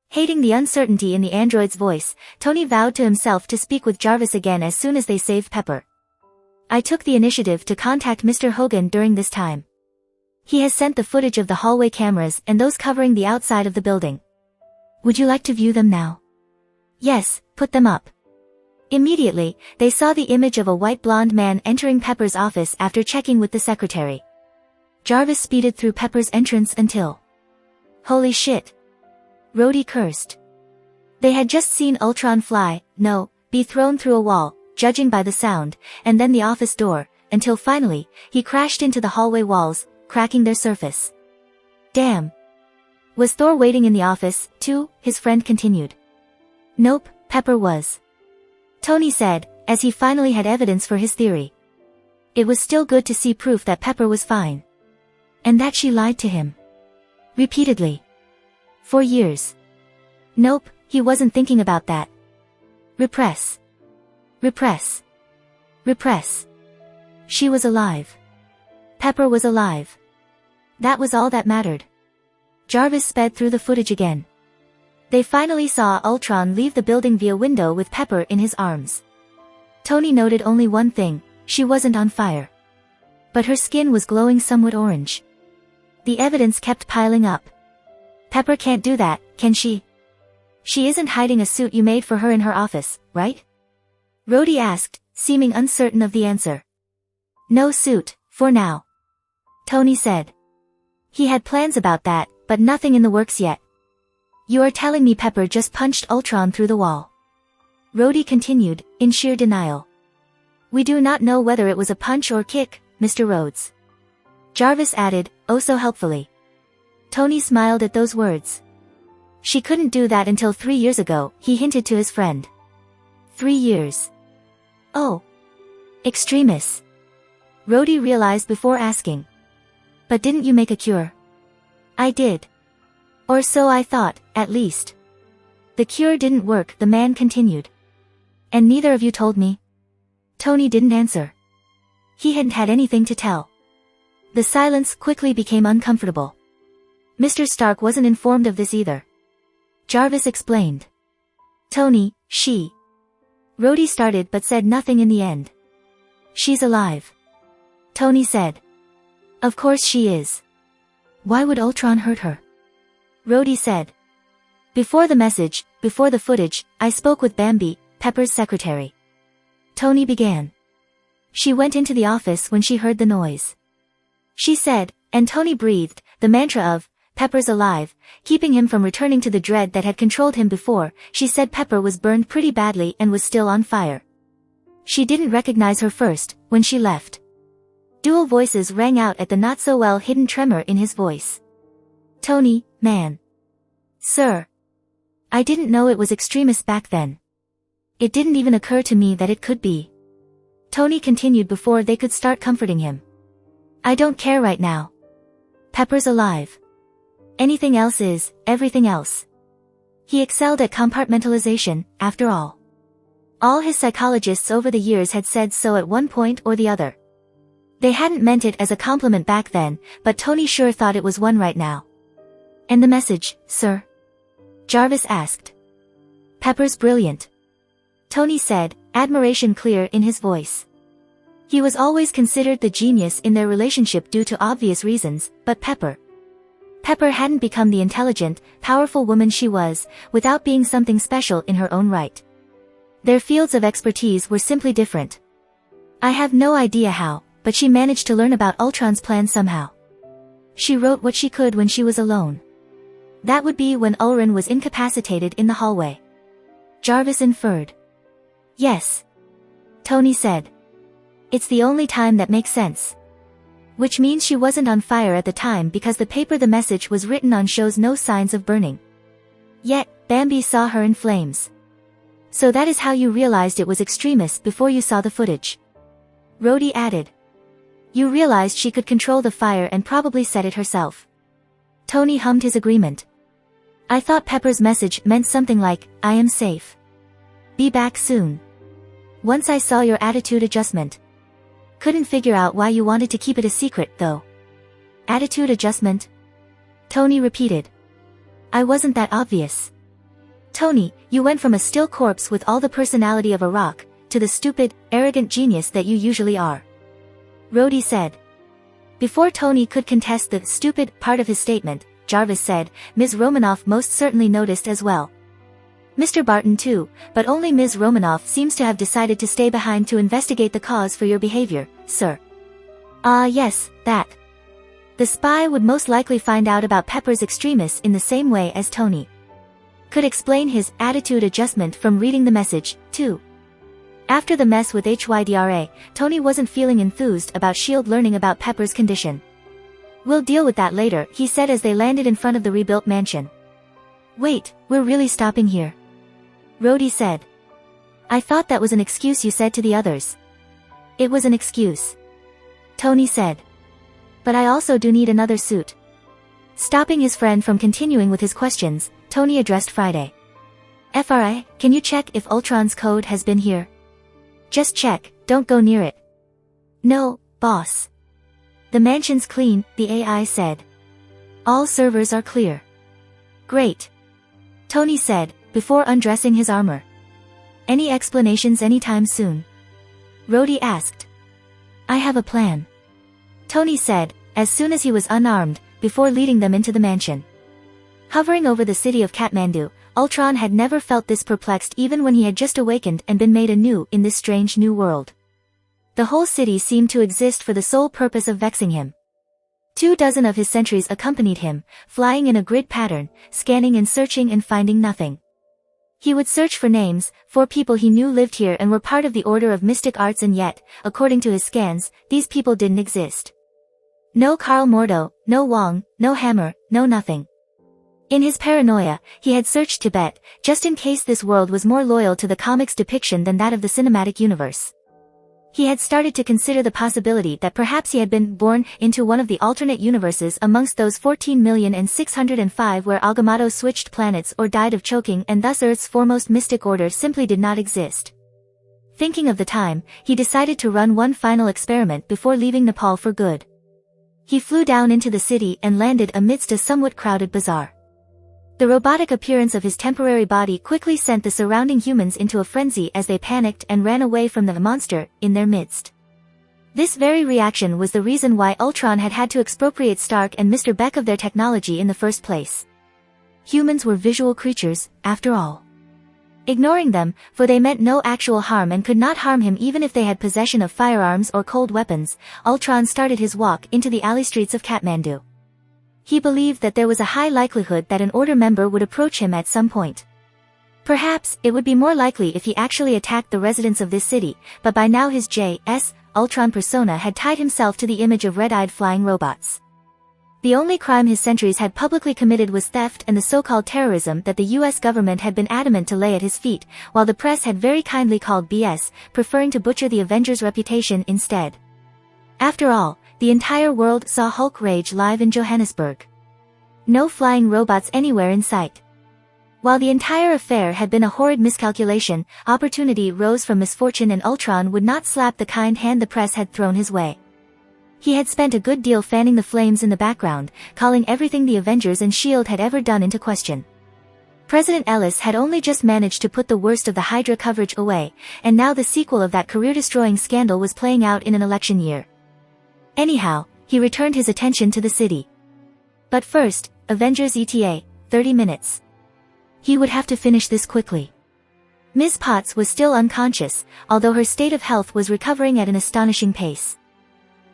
Hating the uncertainty in the android's voice, Tony vowed to himself to speak with Jarvis again as soon as they saved Pepper. I took the initiative to contact Mr. Hogan during this time. He has sent the footage of the hallway cameras and those covering the outside of the building. Would you like to view them now? Yes, put them up. Immediately, they saw the image of a white blonde man entering Pepper's office after checking with the secretary. Jarvis speeded through Pepper's entrance until... Holy shit. Rhodey cursed. They had just seen Ultron be thrown through a wall, judging by the sound, and then the office door, until finally, he crashed into the hallway walls, cracking their surface. Damn. Was Thor waiting in the office, too? His friend continued. Nope, Pepper was. Tony said, as he finally had evidence for his theory. It was still good to see proof that Pepper was fine. And that she lied to him. Repeatedly. For years. Nope, he wasn't thinking about that. Repress. Repress. Repress. She was alive. Pepper was alive. That was all that mattered. Jarvis sped through the footage again. They finally saw Ultron leave the building via window with Pepper in his arms. Tony noted only one thing, she wasn't on fire. But her skin was glowing somewhat orange. The evidence kept piling up. Pepper can't do that, can she? She isn't hiding a suit you made for her in her office, right? Rhodey asked, seeming uncertain of the answer. No suit, for now. Tony said. He had plans about that, but nothing in the works yet. You are telling me Pepper just punched Ultron through the wall. Rhodey continued, in sheer denial. We do not know whether it was a punch or kick, Mr. Rhodes. Jarvis added, oh so helpfully. Tony smiled at those words. She couldn't do that until 3 years ago, he hinted to his friend. 3 years. Oh. Extremis. Rhodey realized before asking. But didn't you make a cure? I did. Or so I thought, at least. The cure didn't work, the man continued. And neither of you told me? Tony didn't answer. He hadn't had anything to tell. The silence quickly became uncomfortable. Mr. Stark wasn't informed of this either. Jarvis explained. Tony, she. Rhodey started but said nothing in the end. She's alive. Tony said. Of course she is. Why would Ultron hurt her? Rhodey said. Before the message, before the footage, I spoke with Bambi, Pepper's secretary. Tony began. She went into the office when she heard the noise. She said, and Tony breathed, the mantra of, Pepper's alive, keeping him from returning to the dread that had controlled him before. She said Pepper was burned pretty badly and was still on fire. She didn't recognize her first, when she left. Dual voices rang out at the not-so-well-hidden tremor in his voice. Tony, man. Sir. I didn't know it was extremist back then. It didn't even occur to me that it could be. Tony continued before they could start comforting him. I don't care right now. Pepper's alive. Anything else is, everything else. He excelled at compartmentalization, after all. All his psychologists over the years had said so at one point or the other. They hadn't meant it as a compliment back then, but Tony sure thought it was one right now. And the message, sir? Jarvis asked. Pepper's brilliant. Tony said, admiration clear in his voice. He was always considered the genius in their relationship due to obvious reasons, but Pepper hadn't become the intelligent, powerful woman she was, without being something special in her own right. Their fields of expertise were simply different. I have no idea how, but she managed to learn about Ultron's plan somehow. She wrote what she could when she was alone. That would be when Ulrin was incapacitated in the hallway. Jarvis inferred. Yes. Tony said. It's the only time that makes sense. Which means she wasn't on fire at the time because the paper the message was written on shows no signs of burning. Yet, Bambi saw her in flames. So that is how you realized it was extremist before you saw the footage. Rhodey added. You realized she could control the fire and probably set it herself. Tony hummed his agreement. I thought Pepper's message meant something like, I am safe. Be back soon. Once I saw your attitude adjustment. Couldn't figure out why you wanted to keep it a secret, though. Attitude adjustment? Tony repeated. I wasn't that obvious. Tony, you went from a still corpse with all the personality of a rock, to the stupid, arrogant genius that you usually are. Rhodey said. Before Tony could contest the stupid part of his statement, Jarvis said, Ms. Romanoff most certainly noticed as well. Mr. Barton too, but only Ms. Romanoff seems to have decided to stay behind to investigate the cause for your behavior, sir. Yes, that. The spy would most likely find out about Pepper's extremists in the same way as Tony. Could explain his attitude adjustment from reading the message, too. After the mess with HYDRA, Tony wasn't feeling enthused about S.H.I.E.L.D. learning about Pepper's condition. We'll deal with that later, he said as they landed in front of the rebuilt mansion. Wait, we're really stopping here? Rhodey said. I thought that was an excuse you said to the others. It was an excuse. Tony said. But I also do need another suit. Stopping his friend from continuing with his questions, Tony addressed Friday. FRA, can you check if Ultron's code has been here? Just check, don't go near it. No, boss. The mansion's clean, the AI said. All servers are clear. Great. Tony said, before undressing his armor. Any explanations anytime soon? Rhodey asked. I have a plan. Tony said, as soon as he was unarmed, before leading them into the mansion. Hovering over the city of Kathmandu, Ultron had never felt this perplexed even when he had just awakened and been made anew in this strange new world. The whole city seemed to exist for the sole purpose of vexing him. 24 of his sentries accompanied him, flying in a grid pattern, scanning and searching and finding nothing. He would search for names, for people he knew lived here and were part of the Order of Mystic Arts, and yet, according to his scans, these people didn't exist. No Karl Mordo, no Wong, no Hammer, no nothing. In his paranoia, he had searched Tibet, just in case this world was more loyal to the comics depiction than that of the cinematic universe. He had started to consider the possibility that perhaps he had been born into one of the alternate universes amongst those 14,605,000 where Agamotto switched planets or died of choking, and thus Earth's foremost mystic order simply did not exist. Thinking of the time, he decided to run one final experiment before leaving Nepal for good. He flew down into the city and landed amidst a somewhat crowded bazaar. The robotic appearance of his temporary body quickly sent the surrounding humans into a frenzy as they panicked and ran away from the monster in their midst. This very reaction was the reason why Ultron had had to expropriate Stark and Mr. Beck of their technology in the first place. Humans were visual creatures, after all. Ignoring them, for they meant no actual harm and could not harm him even if they had possession of firearms or cold weapons, Ultron started his walk into the alley streets of Kathmandu. He believed that there was a high likelihood that an Order member would approach him at some point. Perhaps, it would be more likely if he actually attacked the residents of this city, but by now his J.S. Ultron persona had tied himself to the image of red-eyed flying robots. The only crime his sentries had publicly committed was theft and the so-called terrorism that the US government had been adamant to lay at his feet, while the press had very kindly called BS, preferring to butcher the Avengers' reputation instead. After all, the entire world saw Hulk rage live in Johannesburg. No flying robots anywhere in sight. While the entire affair had been a horrid miscalculation, opportunity rose from misfortune, and Ultron would not slap the kind hand the press had thrown his way. He had spent a good deal fanning the flames in the background, calling everything the Avengers and S.H.I.E.L.D. had ever done into question. President Ellis had only just managed to put the worst of the Hydra coverage away, and now the sequel of that career-destroying scandal was playing out in an election year. Anyhow, he returned his attention to the city. But first, Avengers ETA, 30 minutes. He would have to finish this quickly. Ms. Potts was still unconscious, although her state of health was recovering at an astonishing pace.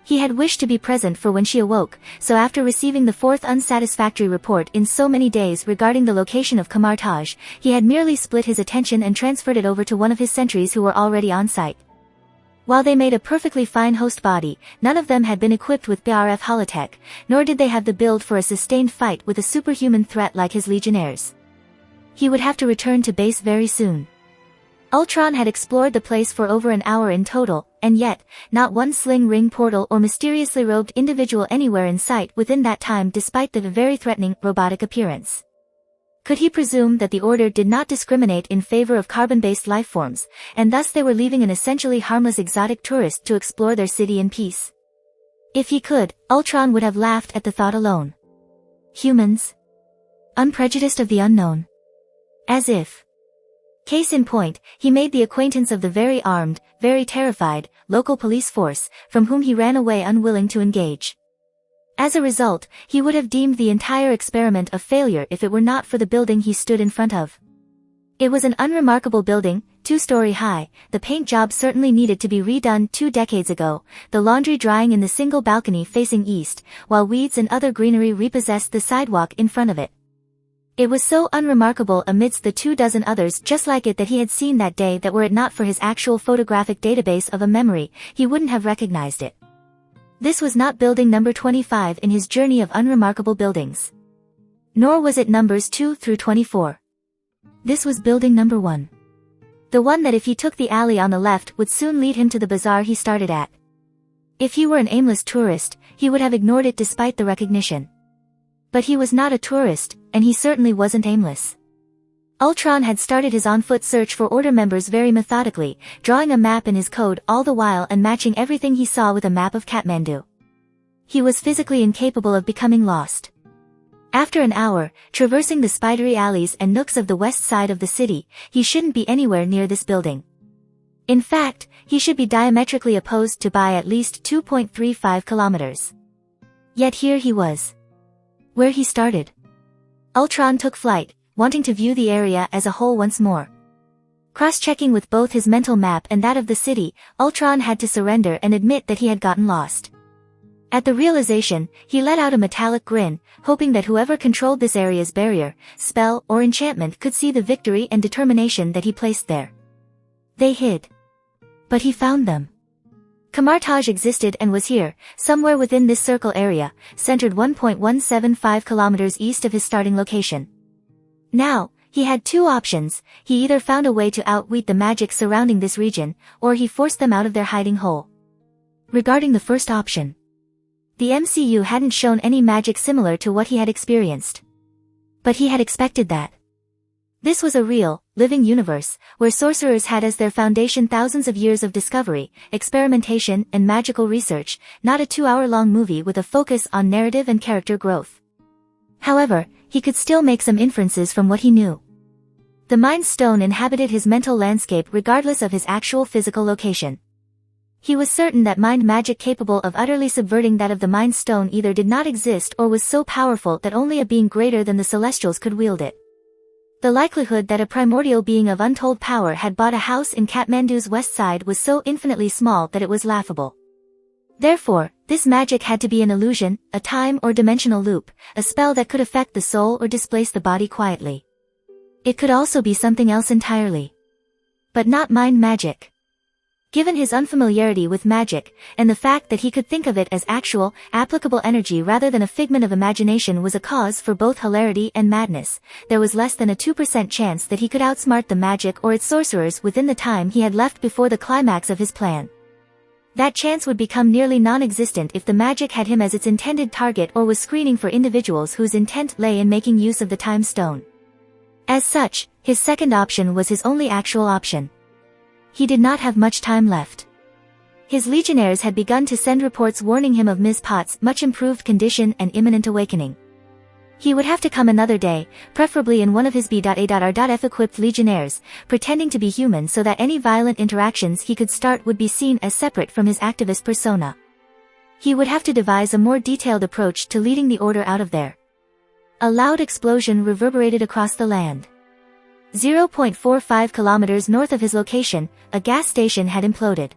He had wished to be present for when she awoke, so after receiving the fourth unsatisfactory report in so many days regarding the location of Kamartaj, he had merely split his attention and transferred it over to one of his sentries who were already on site. While they made a perfectly fine host body, none of them had been equipped with BRF holotech, nor did they have the build for a sustained fight with a superhuman threat like his legionnaires. He would have to return to base very soon. Ultron had explored the place for over an hour in total, and yet, not one sling ring portal or mysteriously robed individual anywhere in sight within that time despite the very threatening, robotic appearance. Could he presume that the Order did not discriminate in favor of carbon-based lifeforms, and thus they were leaving an essentially harmless exotic tourist to explore their city in peace? If he could, Ultron would have laughed at the thought alone. Humans? Unprejudiced of the unknown? As if. Case in point, he made the acquaintance of the very armed, very terrified, local police force, from whom he ran away unwilling to engage. As a result, he would have deemed the entire experiment a failure if it were not for the building he stood in front of. It was an unremarkable building, 2-story high, the paint job certainly needed to be redone 2 decades ago, the laundry drying in the single balcony facing east, while weeds and other greenery repossessed the sidewalk in front of it. It was so unremarkable amidst the 24 others just like it that he had seen that day that were it not for his actual photographic database of a memory, he wouldn't have recognized it. This was not building number 25 in his journey of unremarkable buildings. Nor was it numbers 2 through 24. This was building number 1. The one that if he took the alley on the left would soon lead him to the bazaar he started at. If he were an aimless tourist, he would have ignored it despite the recognition. But he was not a tourist, and he certainly wasn't aimless. Ultron had started his on-foot search for Order members very methodically, drawing a map in his code all the while and matching everything he saw with a map of Kathmandu. He was physically incapable of becoming lost. After an hour, traversing the spidery alleys and nooks of the west side of the city, he shouldn't be anywhere near this building. In fact, he should be diametrically opposed to by at least 2.35 kilometers. Yet here he was. Where he started. Ultron took flight, wanting to view the area as a whole once more. Cross-checking with both his mental map and that of the city, Ultron had to surrender and admit that he had gotten lost. At the realization, he let out a metallic grin, hoping that whoever controlled this area's barrier, spell, or enchantment could see the victory and determination that he placed there. They hid. But he found them. Kamartaj existed and was here, somewhere within this circle area, centered 1.175 kilometers east of his starting location. Now, he had 2 options: he either found a way to outwit the magic surrounding this region, or he forced them out of their hiding hole. Regarding the first option, the MCU hadn't shown any magic similar to what he had experienced. But he had expected that. This was a real, living universe, where sorcerers had as their foundation thousands of years of discovery, experimentation, and magical research, not a 2-hour-long movie with a focus on narrative and character growth. However, he could still make some inferences from what he knew. The Mind Stone inhabited his mental landscape regardless of his actual physical location. He was certain that mind magic capable of utterly subverting that of the Mind Stone either did not exist or was so powerful that only a being greater than the Celestials could wield it. The likelihood that a primordial being of untold power had bought a house in Kathmandu's west side was so infinitely small that it was laughable. Therefore, this magic had to be an illusion, a time or dimensional loop, a spell that could affect the soul or displace the body quietly. It could also be something else entirely. But not mind magic. Given his unfamiliarity with magic, and the fact that he could think of it as actual, applicable energy rather than a figment of imagination was a cause for both hilarity and madness, there was less than a 2% chance that he could outsmart the magic or its sorcerers within the time he had left before the climax of his plan. That chance would become nearly non-existent if the magic had him as its intended target or was screening for individuals whose intent lay in making use of the Time Stone. As such, his second option was his only actual option. He did not have much time left. His legionnaires had begun to send reports warning him of Ms. Potts' much improved condition and imminent awakening. He would have to come another day, preferably in one of his B.A.R.F equipped legionnaires, pretending to be human so that any violent interactions he could start would be seen as separate from his activist persona. He would have to devise a more detailed approach to leading the order out of there. A loud explosion reverberated across the land. 0.45 kilometers north of his location, a gas station had imploded.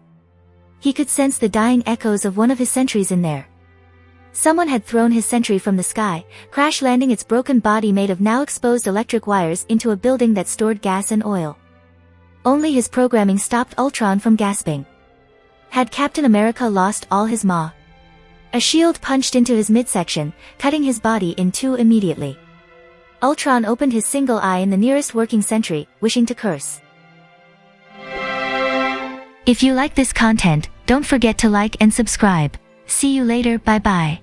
He could sense the dying echoes of one of his sentries in there. Someone had thrown his sentry from the sky, crash-landing its broken body made of now exposed electric wires into a building that stored gas and oil. Only his programming stopped Ultron from gasping. Had Captain America lost all his maw? A shield punched into his midsection, cutting his body in two immediately. Ultron opened his single eye in the nearest working sentry, wishing to curse. If you like this content, don't forget to like and subscribe. See you later, bye bye.